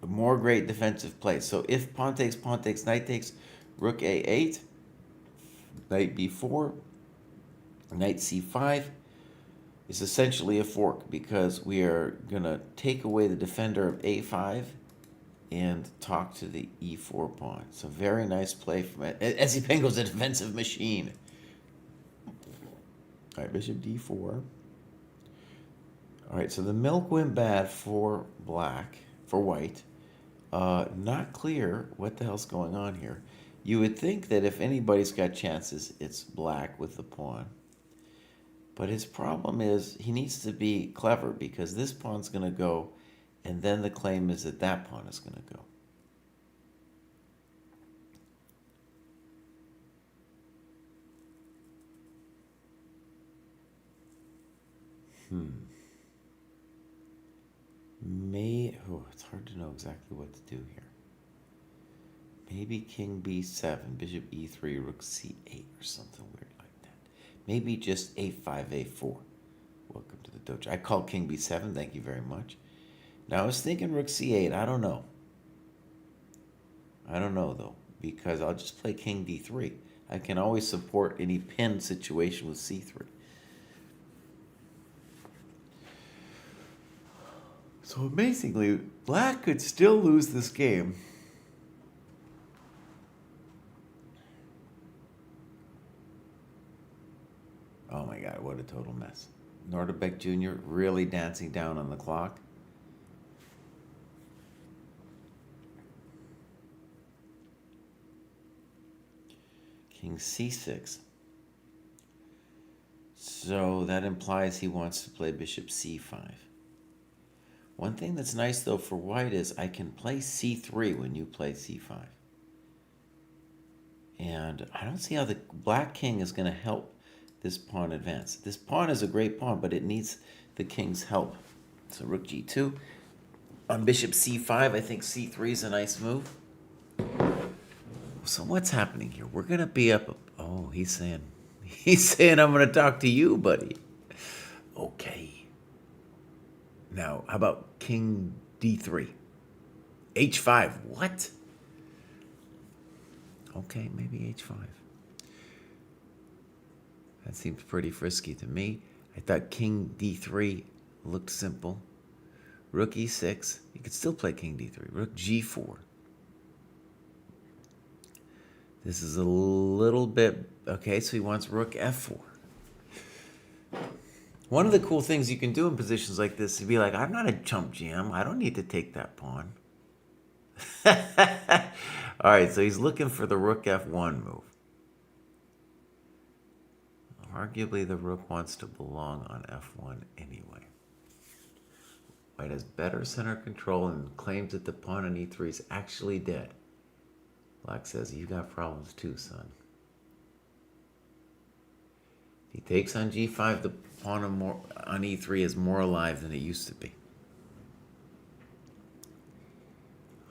More great defensive plays. So if pawn takes, knight takes, rook a8, knight b4, knight c5 is essentially a fork because we are going to take away the defender of a5 and talk to the e4 pawn. It's a very nice play from it. Ezzy Pengo's a defensive machine. All right, bishop d4. All right, so the milk went bad for white. Not clear what the hell's going on here. You would think that if anybody's got chances, it's black with the pawn. But his problem is he needs to be clever because this pawn's going to go, and then the claim is that that pawn is going to go. It's hard to know exactly what to do here. Maybe king b7, bishop e3, rook c8, or something weird like that. Maybe just a5, a4. Welcome to the dojo. I call king b7, thank you very much. Now I was thinking rook c8, I don't know. I don't know though, because I'll just play king d3. I can always support any pin situation with c3. So amazingly, black could still lose this game. Oh my God, what a total mess. Norderbeck Jr. really dancing down on the clock. King c6. So that implies he wants to play bishop c5. One thing that's nice, though, for white is I can play c3 when you play c5. And I don't see how the black king is going to help this pawn advance. This pawn is a great pawn, but it needs the king's help. So rook g2. On bishop c5, I think c3 is a nice move. So what's happening here? We're going to be up... Oh, he's saying I'm going to talk to you, buddy. Okay. Now, how about king d3? h5, what? Okay, maybe h5. That seems pretty frisky to me. I thought king d3 looked simple. Rook e6. You could still play king d3. Rook g4. This is a little bit... Okay, so he wants rook f4. One of the cool things you can do in positions like this is be like, I'm not a chump jam. I don't need to take that pawn. All right, so he's looking for the rook f1 move. Arguably, the rook wants to belong on f1 anyway. White has better center control and claims that the pawn on e3 is actually dead. Black says, you got problems too, son. If he takes on g5, the pawn on e3 is more alive than it used to be.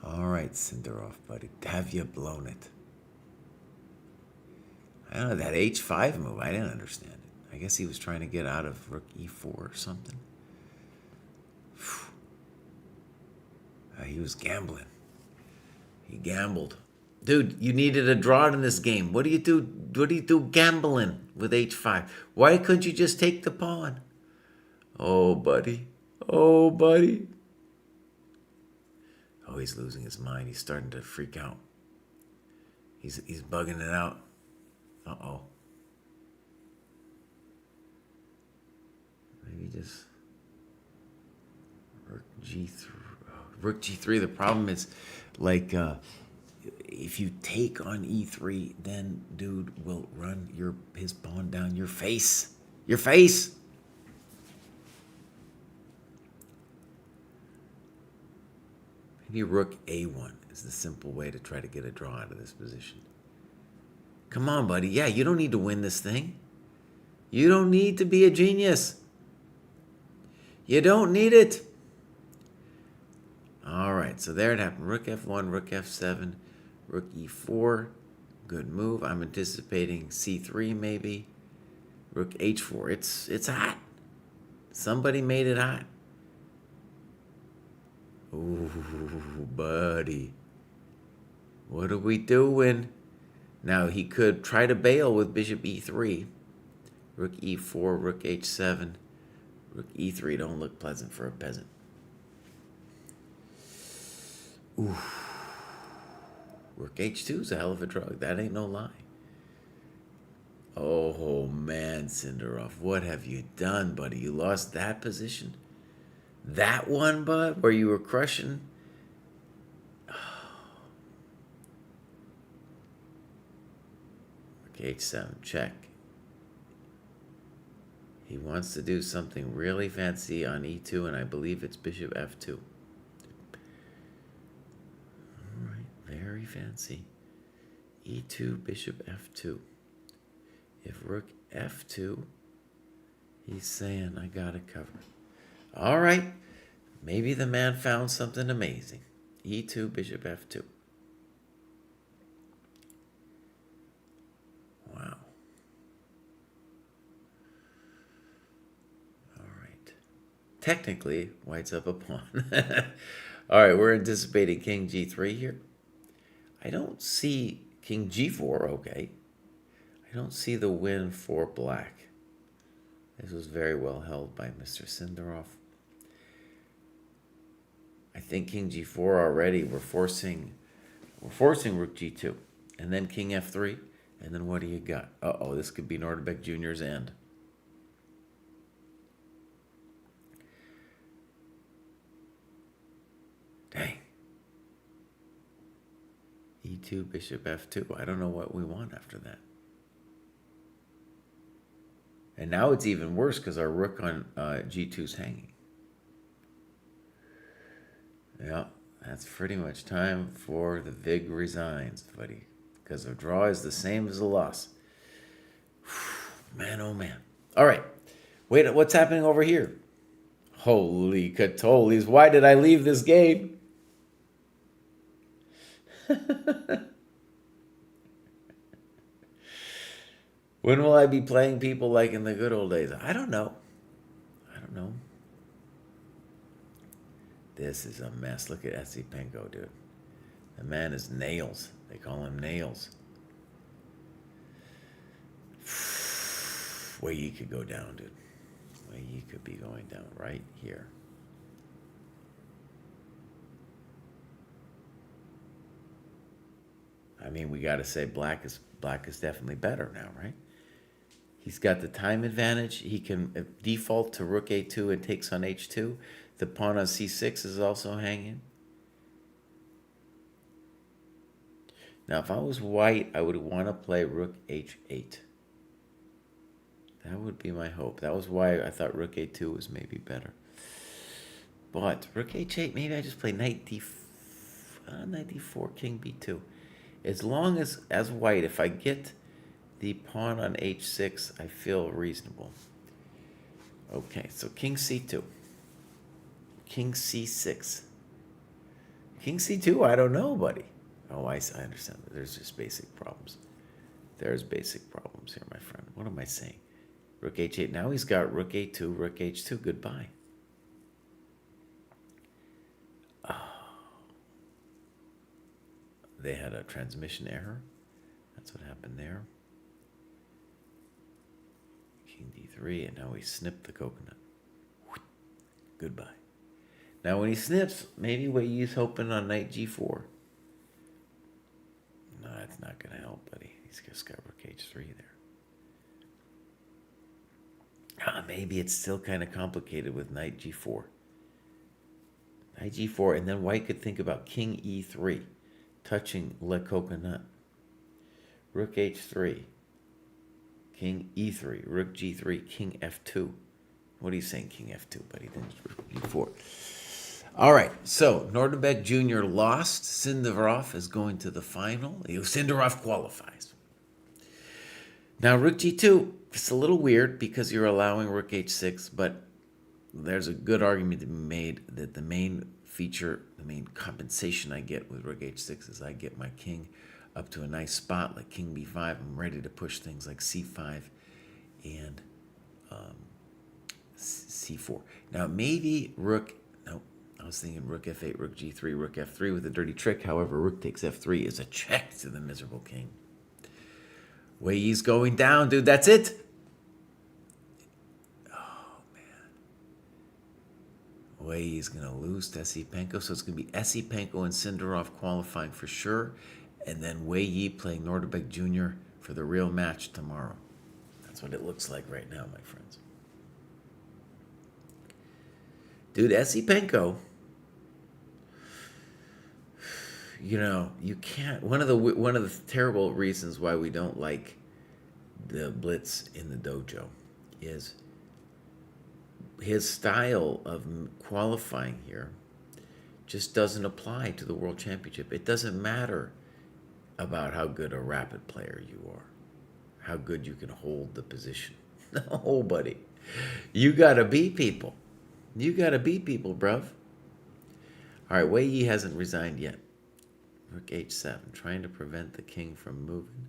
All right, Sindarov, buddy. Have you blown it? I don't know, that h5 move, I didn't understand it. I guess he was trying to get out of rook e4 or something. He was gambling. He gambled. Dude, you needed a draw in this game. What do you do? What do you do gambling with h5? Why couldn't you just take the pawn? Oh, buddy. Oh, buddy. Oh, he's losing his mind. He's starting to freak out. He's bugging it out. Uh-oh. Maybe just rook g3. Rook g3. The problem is, like, if you take on e3, then dude will run his pawn down your face. Your face. Maybe rook a1 is the simple way to try to get a draw out of this position. Come on, buddy. Yeah, you don't need to win this thing. You don't need to be a genius. You don't need it. All right, so there it happened. Rook f1, rook f7, rook e4. Good move. I'm anticipating c3 maybe. Rook h4. It's hot. Somebody made it hot. Ooh, buddy. What are we doing? Now, he could try to bail with bishop e3. Rook e4, rook h7. Rook e3 don't look pleasant for a peasant. Ooh. Rook h2 is a hell of a drug. That ain't no lie. Oh, man, Sindarov. What have you done, buddy? You lost that position? That one, bud, where you were crushing? Rook h7, check. He wants to do something really fancy on e2, and I believe it's bishop f2. All right, very fancy. e2, bishop f2. If rook f2, he's saying, I got it covered. All right, maybe the man found something amazing. e2, bishop f2. Wow. All right. Technically, white's up a pawn. All right, we're anticipating king g3 here. I don't see king g4, okay. I don't see the win for black. This was very well held by Mr. Sindarov. I think king g4 already. We're forcing rook g2. And then king f3. And then what do you got? Uh-oh, this could be Nordbeck Jr.'s end. Dang. e2, bishop f2. I don't know what we want after that. And now it's even worse because our rook on g2 is hanging. Yeah, that's pretty much time for the Vig resigns, buddy. Because a draw is the same as a loss. Man, oh man. All right. Wait, what's happening over here? Holy catoles. Why did I leave this game? When will I be playing people like in the good old days? I don't know. I don't know. This is a mess. Look at Esipenko, dude. The man is nails. They call him nails. Way you could go down, dude. Way you could be going down right here. I mean, we got to say black is definitely better now, right? He's got the time advantage. He can default to rook a2 and takes on h2. The pawn on c6 is also hanging. Now, if I was white, I would want to play rook h8. That would be my hope. That was why I thought rook a2 was maybe better. But rook h8, maybe I just play knight knight d4, king b2. As long as white, if I get the pawn on h6, I feel reasonable. Okay, so king c2. King c6. King c2, I don't know, buddy. Oh, I understand. There's just basic problems. There's basic problems here, my friend. What am I saying? Rook h8. Now he's got rook a2, rook h2. Goodbye. They had a transmission error. That's what happened there. King d3, and now he snipped the coconut. Goodbye. Now when he snips, maybe Wei Yi's hoping on knight g4. No, that's not going to help, buddy. He's just got rook h3 there. Maybe it's still kind of complicated with knight g4. Knight g4, and then white could think about king e3, touching le coconut. Rook h3, king e3, rook g3, king f2. What are you saying, king f2, buddy? Then rook g4. All right, so Nordebek Jr. lost. Sindarov is going to the final. Sindarov qualifies. Now, rook g2, it's a little weird because you're allowing rook h6, but there's a good argument to be made that the main feature, the main compensation I get with rook h6 is I get my king up to a nice spot like king b5. I'm ready to push things like c5 and c4. Now, maybe rook... No, I was thinking rook f8, rook g3, rook f3 with a dirty trick. However, rook takes f3 is a check to the miserable king. Wei Yi's going down, dude. That's it. Oh, man. Wei Yi's going to lose to Esipenko. So it's going to be Esipenko and Sindarov qualifying for sure. And then Wei Yi playing Nordebek Jr. for the real match tomorrow. That's what it looks like right now, my friends. Dude, Esipenko, you know, you can't. One of the terrible reasons why we don't like the blitz in the dojo is his style of qualifying here just doesn't apply to the World Championship. It doesn't matter about how good a rapid player you are, how good you can hold the position. No, buddy. You gotta beat people. You gotta beat people, bruv. All right, Wei Yi hasn't resigned yet. Rook h7, trying to prevent the king from moving.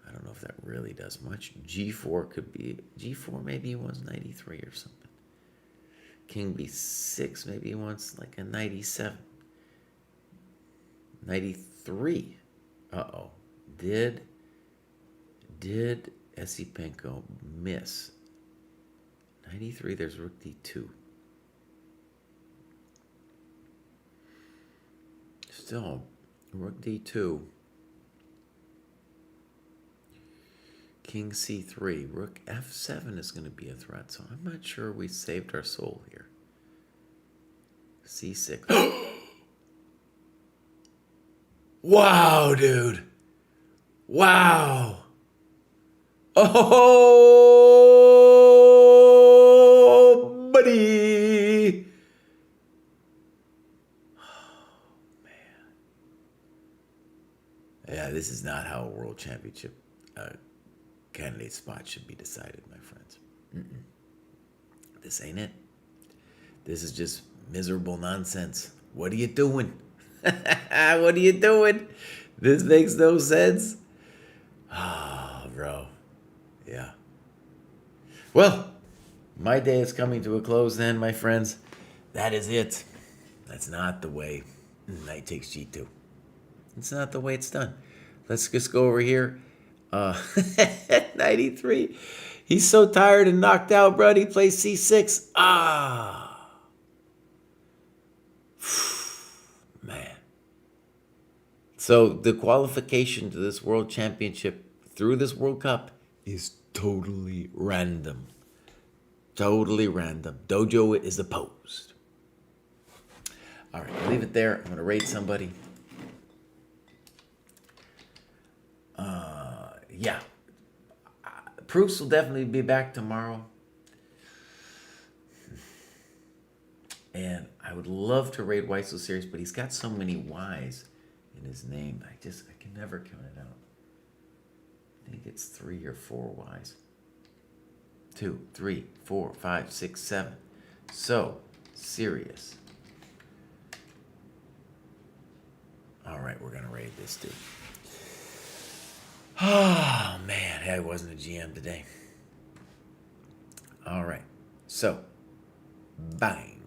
I don't know if that really does much. G4 could be... G4, maybe he wants knight e3 or something. King b6, maybe he wants like a knight e7. Knight e3. Uh-oh. Did Esipenko miss? Knight e3, there's rook d2. Still, rook d2. King c3. Rook f7 is going to be a threat, so I'm not sure we saved our soul here. c6. Wow, dude. Wow. Oh, buddy. Yeah, this is not how a world championship candidate spot should be decided, my friends. This ain't it. This is just miserable nonsense. What are you doing? What are you doing? This makes no sense. Ah, bro. Yeah. Well, my day is coming to a close then, my friends. That is it. That's not the way knight takes g2. It's not the way it's done. Let's just go over here. 93. He's so tired and knocked out, bro. He plays c6. Man. So the qualification to this World Championship through this World Cup is totally random. Totally random. Dojo is opposed. All right, I'll leave it there. I'm going to rate somebody. Yeah. Proust will definitely be back tomorrow. I would love to raid Why So Serious, but he's got so many Y's in his name. I can never count it out. I think it's 3 or 4 Y's. 2, 3, 4, 5, 6, 7. So serious. All right, we're gonna raid this dude. Oh man, I wasn't a GM today. All right, so bang.